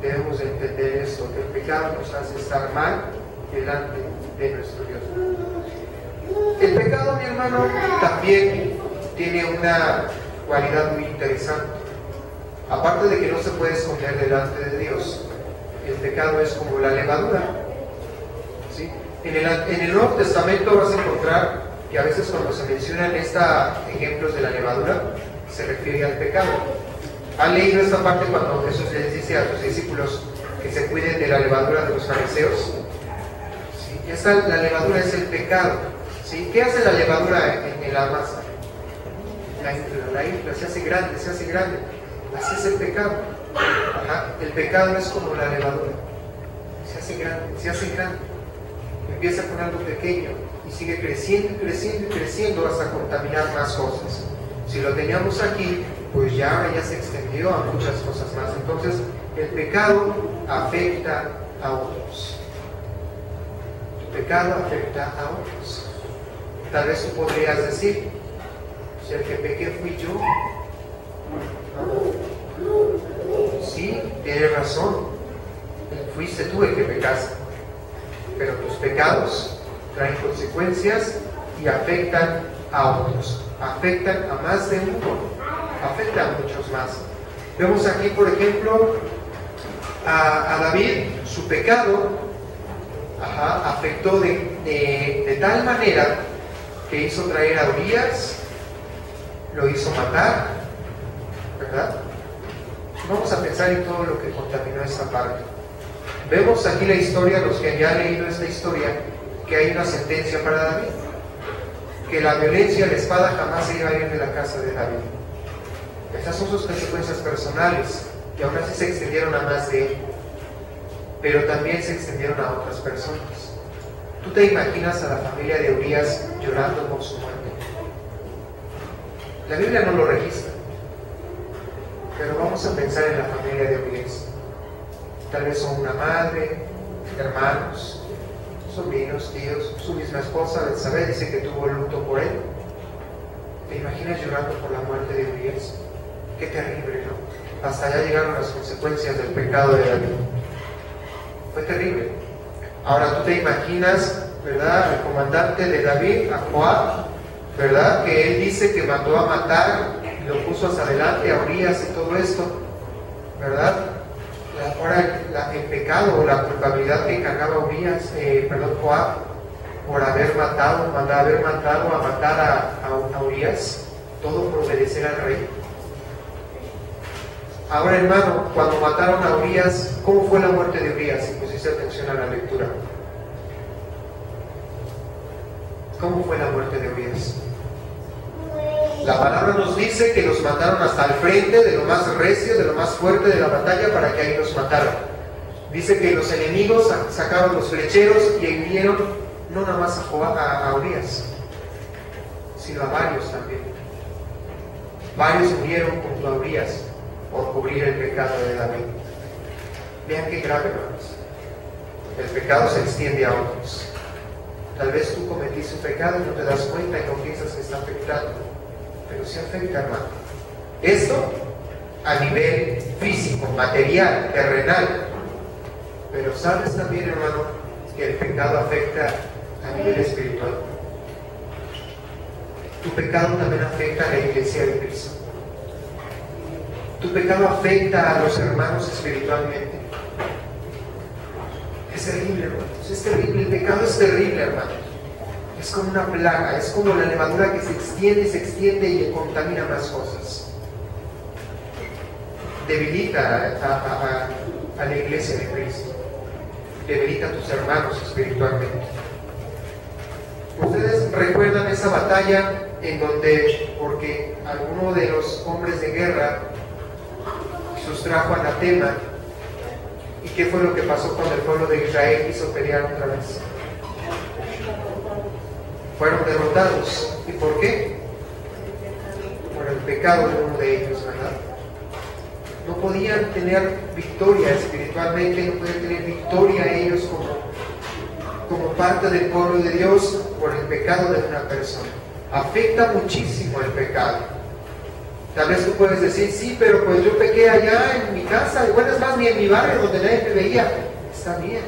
Debemos de entender esto, que el pecado nos hace estar mal delante de nuestro Dios. El pecado, mi hermano, también tiene una cualidad muy interesante. Aparte de que no se puede esconder delante de Dios, el pecado es como la levadura, ¿sí? En el Nuevo Testamento vas a encontrar que a veces cuando se mencionan ejemplos de la levadura, se refiere al pecado. ¿Han leído esta parte cuando Jesús les dice a sus discípulos que se cuiden de la levadura de los fariseos? ¿Sí? La levadura es el pecado. ¿Sí? ¿Qué hace la levadura en la masa? La infla, se hace grande. Así es el pecado. Ajá. El pecado es como la levadura. Se hace grande. Empieza con algo pequeño y sigue creciendo hasta contaminar más cosas. Si lo teníamos aquí, pues ya se extendió a muchas cosas más. Entonces, el pecado afecta a otros. El pecado afecta a otros. Tal vez tú podrías decir, si el que pequé fui yo. Sí, tienes razón. Fuiste tú el que pecaste. Pero tus pecados traen consecuencias y afectan a otros. Afectan a más de uno. Afectan a muchos más. Vemos aquí, por ejemplo, a David, su pecado afectó de tal manera que hizo traer a Urías, lo hizo matar, ¿verdad? Vamos a pensar en todo lo que contaminó esta parte. Vemos aquí la historia, los que ya han leído esta historia, que hay una sentencia para David, que la violencia, la espada jamás se iba a ir de la casa de David. Estas son sus consecuencias personales, que aún así se extendieron a más de él, pero también se extendieron a otras personas. ¿Tú te imaginas a la familia de Urías llorando por su muerte? La Biblia no lo registra, pero vamos a pensar en la familia de Urías. Tal vez son una madre, hermanos, sobrinos, tíos, su misma esposa, Betsabé, dice que tuvo luto por él. ¿Te imaginas llorando por la muerte de Urías? Qué terrible, ¿no? Hasta allá llegaron las consecuencias del pecado de David. Fue terrible. Ahora tú te imaginas, ¿verdad?, el comandante de David, a Joab, ¿verdad?, que él dice que mandó a matar y lo puso hacia adelante a Urías y todo esto, ¿verdad? Ahora el pecado o la culpabilidad que encargaba Joab, por haber matado a matar a Urías, todo por obedecer al rey. Ahora, hermano, cuando mataron a Urías, ¿cómo fue la muerte de Urías? Si pusiste atención a la lectura. ¿Cómo fue la muerte de Urías? La palabra nos dice que los mataron hasta el frente, de lo más recio, de lo más fuerte de la batalla, para que ahí los mataran. Dice que los enemigos sacaron los flecheros y hirieron no nada más a Urías, sino a varios también. Varios murieron junto a Urías por cubrir el pecado de David. Vean qué grave, hermanos. El pecado se extiende a otros. Tal vez tú cometiste un pecado y no te das cuenta y no piensas que está afectando, pero sí afecta, hermano. Esto a nivel físico, material, terrenal. Pero sabes también, hermano, que el pecado afecta a nivel espiritual. tu pecado también afecta a la iglesia de Cristo. Tu pecado afecta a los hermanos espiritualmente. Es terrible, hermanos, es terrible. El pecado es terrible, hermanos. Es como una plaga, es como la levadura que se extiende y contamina más cosas. Debilita a la iglesia de Cristo. Debilita a tus hermanos espiritualmente. Ustedes recuerdan esa batalla en donde, porque alguno de los hombres de guerra sustrajo anatema, ¿y qué fue lo que pasó cuando el pueblo de Israel quiso pelear otra vez? Fueron derrotados. ¿Y por qué? Por el pecado de uno de ellos, ¿verdad? No podían tener victoria espiritualmente, no podían tener victoria ellos como parte del pueblo de Dios por el pecado de una persona. Afecta muchísimo el pecado. Tal vez tú puedes decir, sí, pero pues yo pequé allá en mi casa, y bueno, es más, ni en mi barrio donde nadie me veía. Está bien,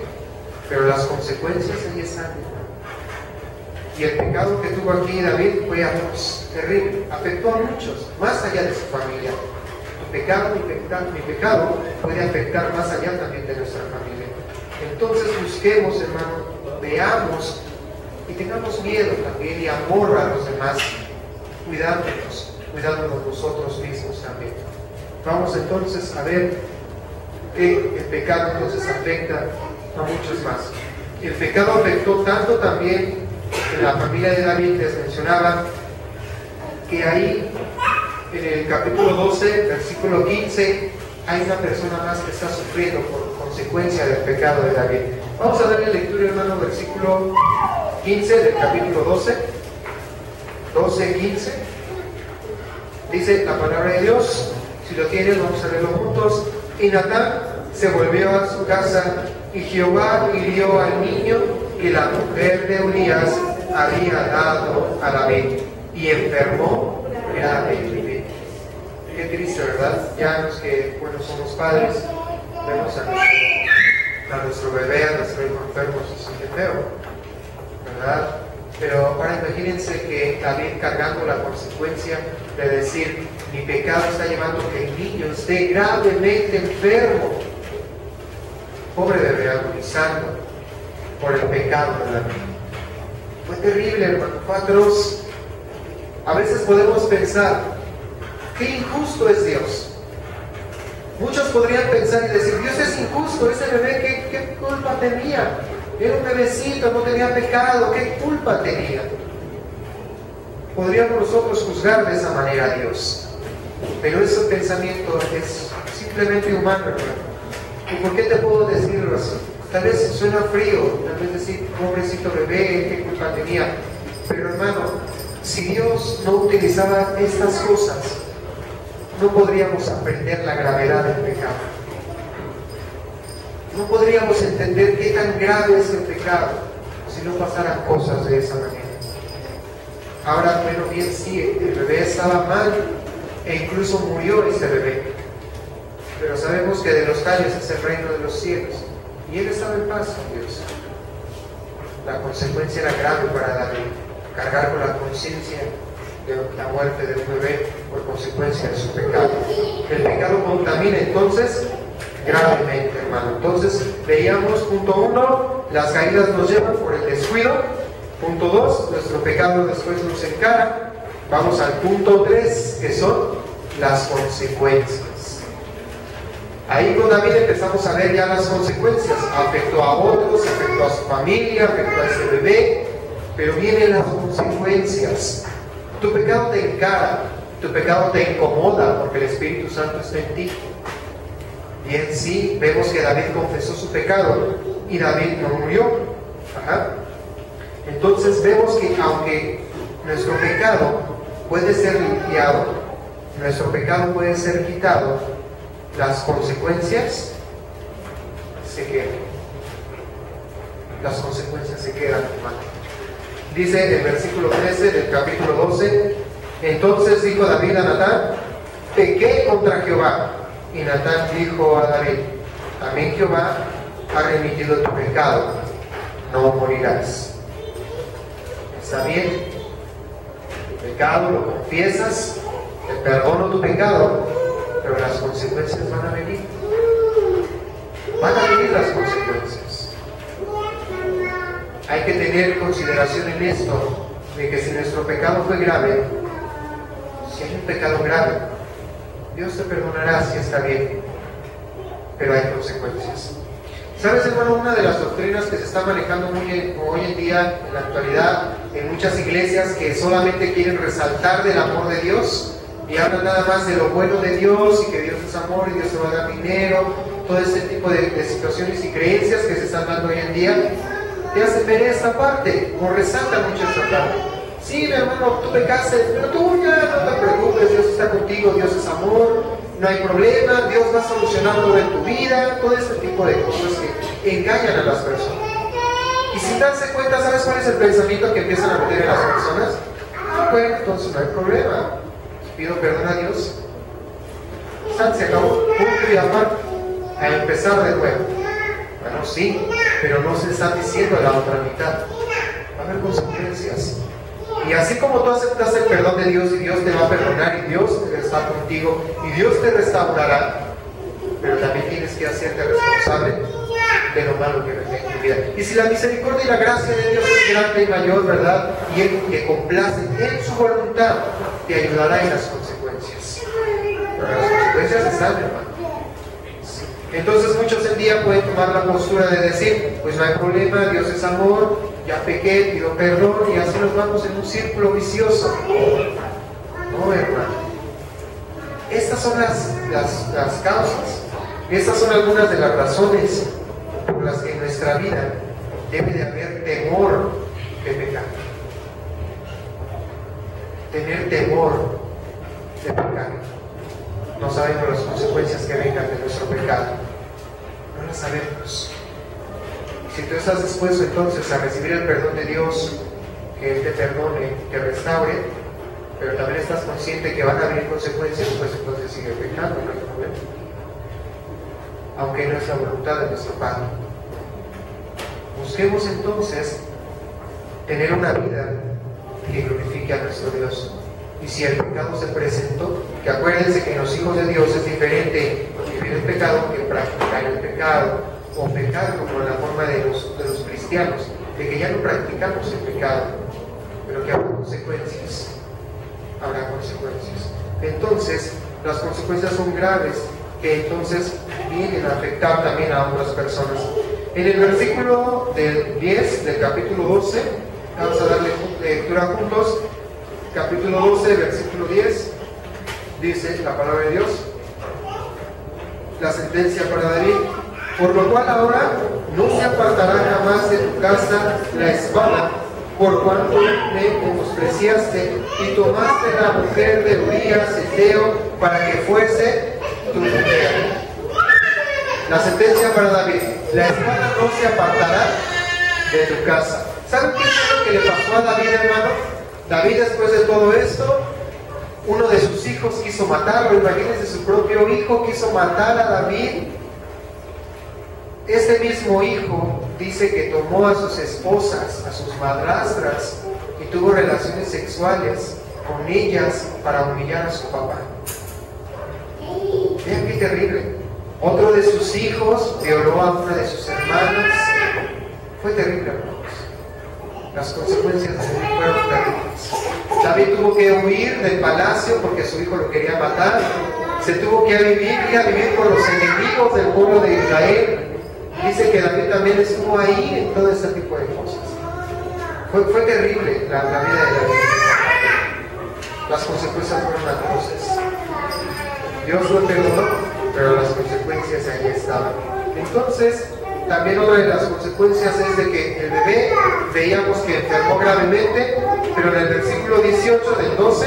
pero las consecuencias ahí están. Y el pecado que tuvo aquí David fue terrible, afectó a muchos, más allá de su familia. Mi pecado puede afectar más allá también de nuestra familia. Entonces busquemos, hermano, veamos y tengamos miedo también y amor a los demás, cuidándonos nosotros mismos también. Vamos entonces a ver que el pecado entonces afecta a muchos más. El pecado afectó tanto también en la familia de David, les mencionaba, que ahí en el capítulo 12, versículo 15, hay una persona más que está sufriendo por consecuencia del pecado de David. Vamos a darle lectura, hermano, versículo 15 del capítulo 12, 15. Dice la palabra de Dios, si lo tienes, vamos a leerlo juntos. Y Natán se volvió a su casa, y Jehová hirió al niño que la mujer de Urías había dado a David, y enfermó gravemente. Qué triste, ¿verdad? Ya los que, bueno, somos padres, vemos a nuestro bebé, a nuestro hijo enfermo, se siente feo, ¿verdad? Pero ahora imagínense que David cargando la consecuencia de decir, mi pecado está llevando a que el niño esté gravemente enfermo. Pobre bebé agonizando por el pecado de David. Fue terrible, hermano, fue atroz. A veces podemos pensar, qué injusto es Dios. Muchos podrían pensar y decir, Dios es injusto, ese bebé, ¿qué culpa tenía? Era un bebecito, no tenía pecado, ¿qué culpa tenía? Podríamos nosotros juzgar de esa manera a Dios, pero ese pensamiento es simplemente humano, hermano. ¿Y por qué te puedo decirlo así? Tal vez suena frío, tal vez decir, pobrecito bebé, ¿qué culpa tenía? Pero hermano, si Dios no utilizaba estas cosas, no podríamos aprender la gravedad del pecado. No podríamos entender qué tan grave es el pecado si no pasaran cosas de esa manera. Ahora, bueno, bien, sí, el bebé estaba mal e incluso murió ese bebé. Pero sabemos que de los tallos es el reino de los cielos. Y él estaba en paz con Dios. La consecuencia era grave para David. Cargar con la conciencia de la muerte de un bebé por consecuencia de su pecado. El pecado contamina entonces gravemente, hermano. Entonces veíamos, punto 1, las caídas nos llevan por el descuido. Punto 2, nuestro pecado después nos encara. Vamos al punto 3, que son las consecuencias. Ahí con David empezamos a ver ya las consecuencias. Afectó a otros, afectó a su familia, afectó a ese bebé, pero vienen las consecuencias. Tu pecado te encara, tu pecado te incomoda porque el Espíritu Santo está en ti. Bien, sí, vemos que David confesó su pecado y David no murió. Ajá. Entonces vemos que aunque nuestro pecado puede ser limpiado, nuestro pecado puede ser quitado, las consecuencias se quedan. Las consecuencias se quedan, hermano. Dice el versículo 13 del capítulo 12, entonces dijo David a Natán, pequé contra Jehová. Y Natán dijo a David, también Jehová ha remitido tu pecado, no morirás. ¿Está bien? pecado, lo confiesas, te perdono tu pecado, pero las consecuencias van a venir. Van a venir las consecuencias. Hay que tener consideración en esto, de que si nuestro pecado fue grave, si hay un pecado grave, Dios te perdonará si está bien, pero hay consecuencias. ¿Sabes, hermano? Una de las doctrinas que se está manejando hoy en día, en la actualidad, en muchas iglesias que solamente quieren resaltar del amor de Dios y hablan nada más de lo bueno de Dios y que Dios es amor y Dios te va a dar dinero, todo ese tipo de situaciones y creencias que se están dando hoy en día, te hacen ver esta parte, o resaltan mucho esta parte. Sí, mi hermano, tú pecaste, pero tú ya no te preocupes, Dios está contigo, Dios es amor, no hay problema, Dios va a solucionar todo en tu vida, todo este tipo de cosas que engañan a las personas. Y sin darse cuenta, ¿sabes cuál es el pensamiento que empiezan a meter en las personas? Bueno, entonces no hay problema, pido perdón a Dios, se acabó, punto y aparte, a empezar de nuevo. Bueno, sí, pero no se está diciendo la otra mitad, va a haber consecuencias. Y así como tú aceptas el perdón de Dios y Dios te va a perdonar y Dios está contigo y Dios te restaurará, pero también tienes que hacerte responsable de lo malo que vendrá en tu vida. Y si la misericordia y la gracia de Dios es grande y mayor, ¿verdad? Y Él te complace en su voluntad, te ayudará en las consecuencias. Pero las consecuencias están, hermano. Entonces muchos en día pueden tomar la postura de decir, pues no hay problema, Dios es amor, ya pequé, pido perdón, y así nos vamos en un círculo vicioso. No, hermano. Estas son las causas. Estas son algunas de las razones por las que en nuestra vida debe de haber temor de pecar. Tener temor de pecar. No sabemos las consecuencias que vengan de nuestro pecado. No las sabemos. Si tú estás dispuesto entonces a recibir el perdón de Dios, que Él te perdone, te restaure, pero también estás consciente que van a venir consecuencias, pues entonces sigue pecando, no hay problema. Aunque no es la voluntad de nuestro Padre. Busquemos entonces tener una vida que glorifique a nuestro Dios. Y si el pecado se presentó, que acuérdense que en los hijos de Dios es diferente vivir el pecado que practicar el pecado, o pecar como en la forma de los cristianos, de que ya no practicamos el pecado, pero que habrá consecuencias. Habrá consecuencias. Entonces, las consecuencias son graves, que entonces vienen a afectar también a otras personas. En el versículo del 10 del capítulo 12, vamos a darle lectura juntos. Capítulo 12, versículo 10, dice la palabra de Dios, la sentencia para David: por lo cual ahora no se apartará jamás de tu casa la espada, por cuanto me menospreciaste y tomaste la mujer de Urías Eteo para que fuese tu mujer. La sentencia para David: la espada no se apartará de tu casa. ¿Saben qué es lo que le pasó a David, hermano? David, después de todo esto, uno de sus hijos quiso matarlo. Imagínense, su propio hijo quiso matar a David. Este mismo hijo dice que tomó a sus esposas, a sus madrastras, y tuvo relaciones sexuales con ellas para humillar a su papá. Vean qué terrible. Otro de sus hijos violó a una de sus hermanas. Fue terrible, hermanos. Las consecuencias de David fueron terribles. David tuvo que huir del palacio porque su hijo lo quería matar. Se tuvo que ir a vivir con los enemigos del pueblo de Israel. Dice que David también estuvo ahí en todo este tipo de cosas. Fue terrible la vida de David. Las consecuencias fueron atroces. Dios lo perdonó, pero las consecuencias ahí estaban. Entonces, también otra de las consecuencias es de que el bebé, veíamos que enfermó gravemente, pero en el versículo 18 del 12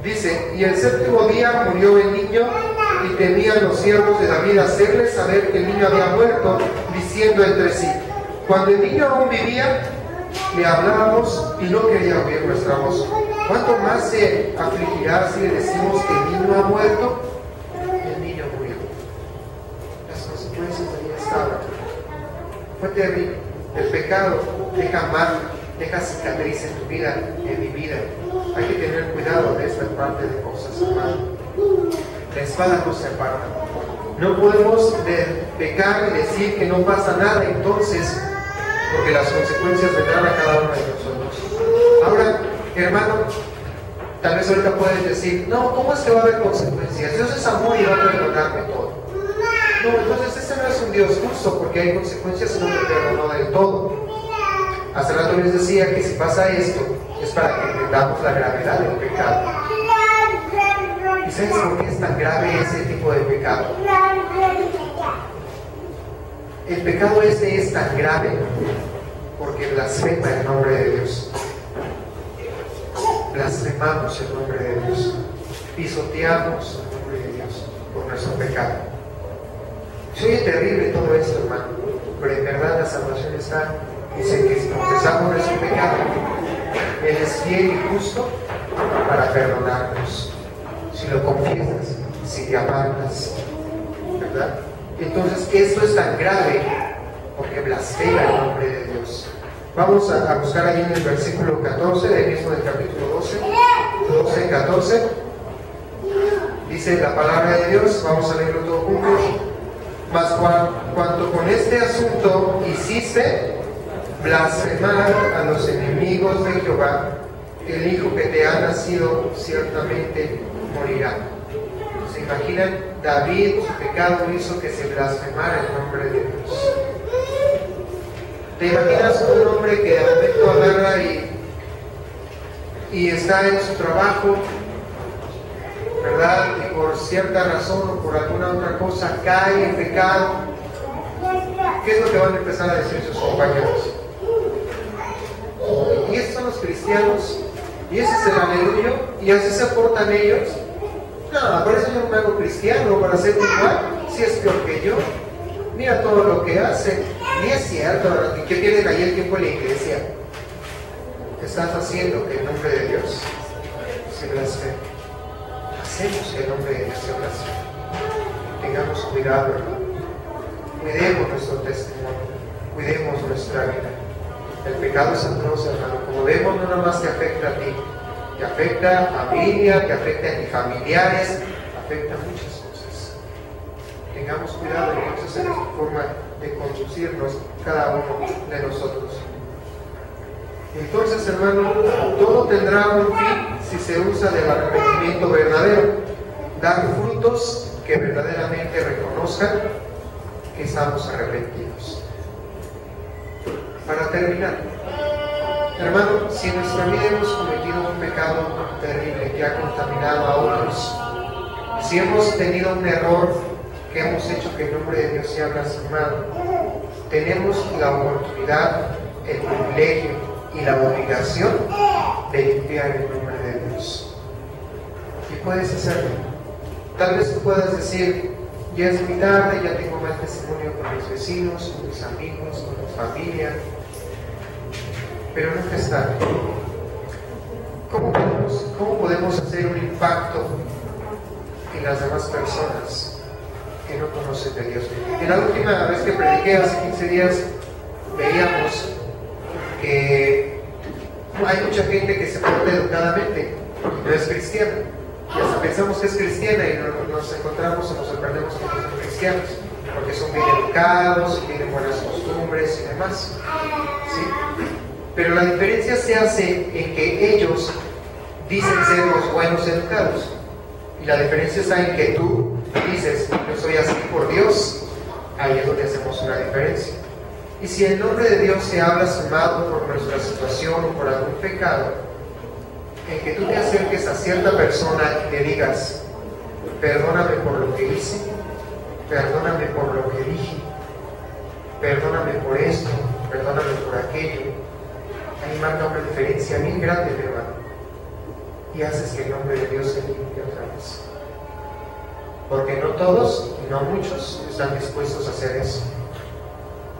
dice: y el séptimo día murió el niño, y temían los siervos de David hacerle saber que el niño había muerto, diciendo entre sí: cuando el niño aún vivía, le hablábamos y no quería oír nuestra voz. ¿Cuánto más se afligirá si le decimos que el niño ha muerto? El niño murió. Las consecuencias de ahí estaban. Fue terrible. El pecado deja marca. deja cicatriz en tu vida, en mi vida. Hay que tener cuidado de esta parte de cosas, hermano. La espada no se aparta. No podemos pecar y decir que no pasa nada entonces, porque las consecuencias vendrán a cada uno de nosotros. Ahora, hermano, tal vez ahorita puedes decir, no, ¿cómo es que va a haber consecuencias? Dios es amor y va a perdonarme todo. No, entonces ese no es un Dios justo, porque hay consecuencias y no me perdonó del todo. Hace rato les decía que si pasa esto, es para que entendamos la gravedad del pecado. ¿Y sabes por qué es tan grave ese tipo de pecado? El pecado ese es tan grave porque blasfema el nombre de Dios. Blasfemamos el nombre de Dios. Pisoteamos el nombre de Dios por nuestro pecado. Se oye terrible todo esto, hermano, pero en verdad la salvación está. Dice que si confesamos nuestro pecado, Él es fiel y justo para perdonarnos. Si lo confiesas, si te apartas, ¿verdad? Entonces esto es tan grave porque blasfema el nombre de Dios. Vamos a buscar ahí en el versículo 14 del mismo del capítulo 12, 14. Dice la palabra de Dios, vamos a leerlo todos juntos. Mas cuanto con este asunto hiciste blasfemar a los enemigos de Jehová, el hijo que te ha nacido ciertamente morirá. ¿Se imaginan? David, su pecado hizo que se blasfemara el nombre de Dios. ¿Te imaginas un hombre que de momento agarra y está en su trabajo, ¿verdad? Y por cierta razón o por alguna otra cosa cae en pecado? ¿Qué es lo que van a empezar a decir sus compañeros? ¿Y estos son los cristianos? ¿Y ese es el aleluya? ¿Y así se portan ellos? No, por eso yo no me hago cristiano, para ser igual, si es peor que yo. Mira todo lo que hace. Y es cierto, que pierden ahí el tiempo en la iglesia. Estás haciendo que el nombre de Dios se blasfeme. Hacemos que el nombre de Dios se blasfeme. Tengamos cuidado, hermano. Cuidemos nuestro testimonio. Cuidemos nuestra vida. El pecado es atroz, hermano. Como vemos, no nada más te afecta a ti. Te afecta a familia, te afecta a tus familiares, afecta a muchas cosas. Tengamos cuidado entonces en esta forma de conducirnos cada uno de nosotros. Entonces, hermano, todo tendrá un fin si se usa del arrepentimiento verdadero. Dar frutos que verdaderamente reconozcan que estamos arrepentidos. Para terminar, hermano, si en nuestra vida hemos cometido un pecado terrible que ha contaminado a otros, si hemos tenido un error que hemos hecho que el nombre de Dios sea blasfemado, tenemos la oportunidad, el privilegio y la obligación de limpiar el nombre de Dios. Y puedes hacerlo. Tal vez tú puedas decir, ya es muy tarde, ya tengo mal testimonio con mis vecinos, con mis amigos, con mi familia. Pero nunca es tarde. ¿Cómo podemos hacer un impacto en las demás personas que no conocen de Dios? En la última vez que prediqué, hace 15 días, veíamos que hay mucha gente que se porta educadamente y no es cristiana. Y hasta pensamos que es cristiana y nos encontramos o nos sorprendemos que no son cristianos, porque son bien educados y tienen buenas costumbres y demás. ¿Sí? Pero la diferencia se hace en que ellos dicen ser los buenos educados. Y la diferencia está en que tú dices, yo soy así por Dios. Ahí es donde hacemos una diferencia. Y si el nombre de Dios se ha blasfemado por nuestra situación o por algún pecado, en que tú te acerques a cierta persona y le digas, perdóname por lo que hice, perdóname por lo que dije, perdóname por esto, perdóname por aquello, ahí marca una diferencia bien grande, mi hermano, y haces que el nombre de Dios se limpie otra vez. Porque no todos y no muchos están dispuestos a hacer eso.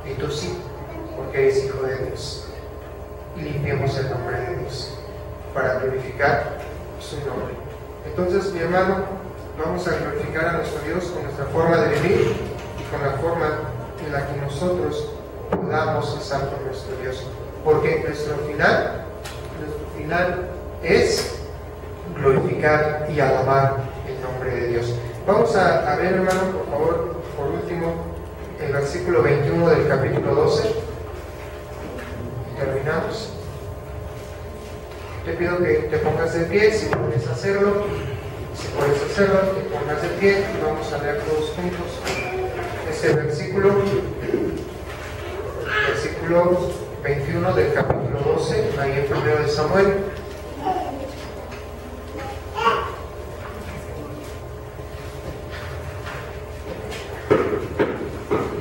Y tú sí, porque eres hijo de Dios. Y limpiemos el nombre de Dios para glorificar su nombre. Entonces, mi hermano, vamos a glorificar a nuestro Dios con nuestra forma de vivir y con la forma en la que nosotros podamos estar con nuestro Dios. porque nuestro final es glorificar y alabar el nombre de Dios. Vamos a ver, hermano, por favor, por último, el versículo 21 del capítulo 12. Terminamos. Te pido que te pongas de pie, si puedes hacerlo. Si puedes hacerlo, te pongas de pie y vamos a leer todos juntos este versículo 21 del capítulo 12, ahí en 1 de Samuel.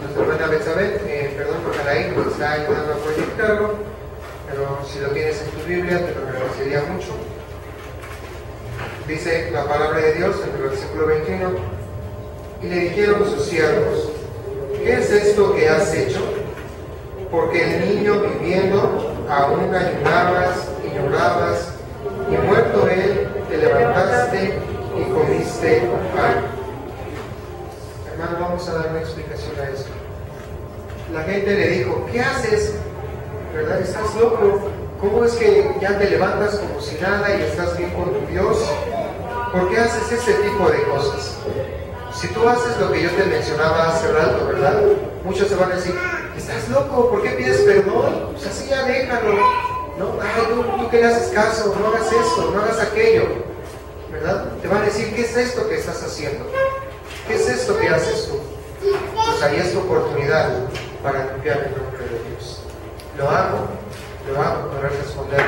Nuestra hermana Betsabé, perdón por Alain, nos está ayudando a proyectarlo, pero si lo tienes en tu Biblia te lo agradecería mucho. Dice la palabra de Dios en el versículo 21: y le dijeron sus siervos: ¿qué es esto que has hecho? Porque el niño viviendo aún ayunabas y llorabas, y muerto él te levantaste y comiste pan. Hermano, vamos a dar una explicación a esto. La gente le dijo: ¿qué haces? ¿Verdad? ¿Estás loco? ¿Cómo es que ya te levantas como si nada y estás bien con tu Dios? ¿Por qué haces ese tipo de cosas? Si tú haces lo que yo te mencionaba hace rato, ¿verdad? Muchos se van a decir: ¿estás loco? ¿Por qué pides perdón? Pues así ya déjalo, ¿no? Ay, tú que le haces caso, no hagas esto, no hagas aquello, ¿verdad? Te van a decir: ¿qué es esto que estás haciendo? ¿Qué es esto que haces tú? Pues ahí es tu oportunidad para limpiar el nombre de Dios. Lo hago, podrás responder,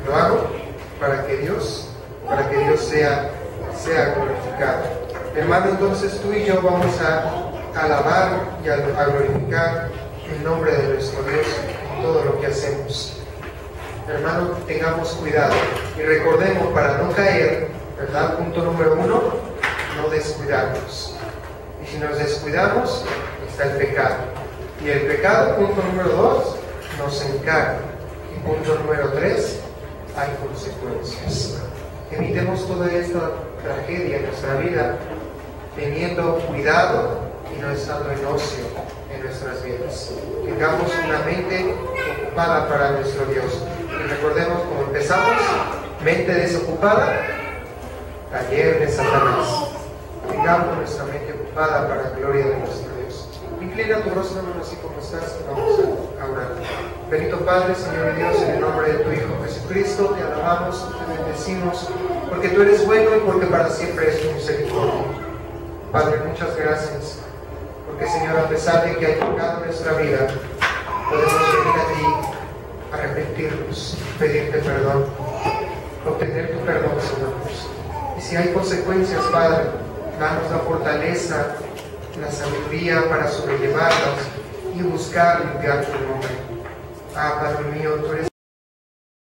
lo hago para que Dios sea glorificado. Hermano, entonces tú y yo vamos a alabar y a glorificar el nombre de nuestro Dios en todo lo que hacemos. Hermano, tengamos cuidado y recordemos, para no caer, ¿verdad? Punto número 1, no descuidarnos. Y si nos descuidamos, está el pecado. Y el pecado, punto número 2, nos encarga. Y punto número 3, hay consecuencias. Evitemos toda esta tragedia en nuestra vida, teniendo cuidado y no estando en ocio en nuestras vidas. Tengamos una mente ocupada para nuestro Dios. Y recordemos, como empezamos, mente desocupada, taller de Satanás. Tengamos nuestra mente ocupada para la gloria de nuestro Dios. Inclina tu rostro, hermano, así como estás, vamos a orar. Bendito Padre, Señor y Dios, en el nombre de tu Hijo Jesucristo, te alabamos, te bendecimos, porque tú eres bueno y porque para siempre es tu misericordia. Padre, muchas gracias, porque Señor, a pesar de que hay pecado en nuestra vida, podemos venir a ti, arrepentirnos, pedirte perdón, obtener tu perdón, Señor. Y si hay consecuencias, Padre, danos la fortaleza, la sabiduría para sobrellevarlas y buscar limpiar tu nombre. Ah, Padre mío, tú eres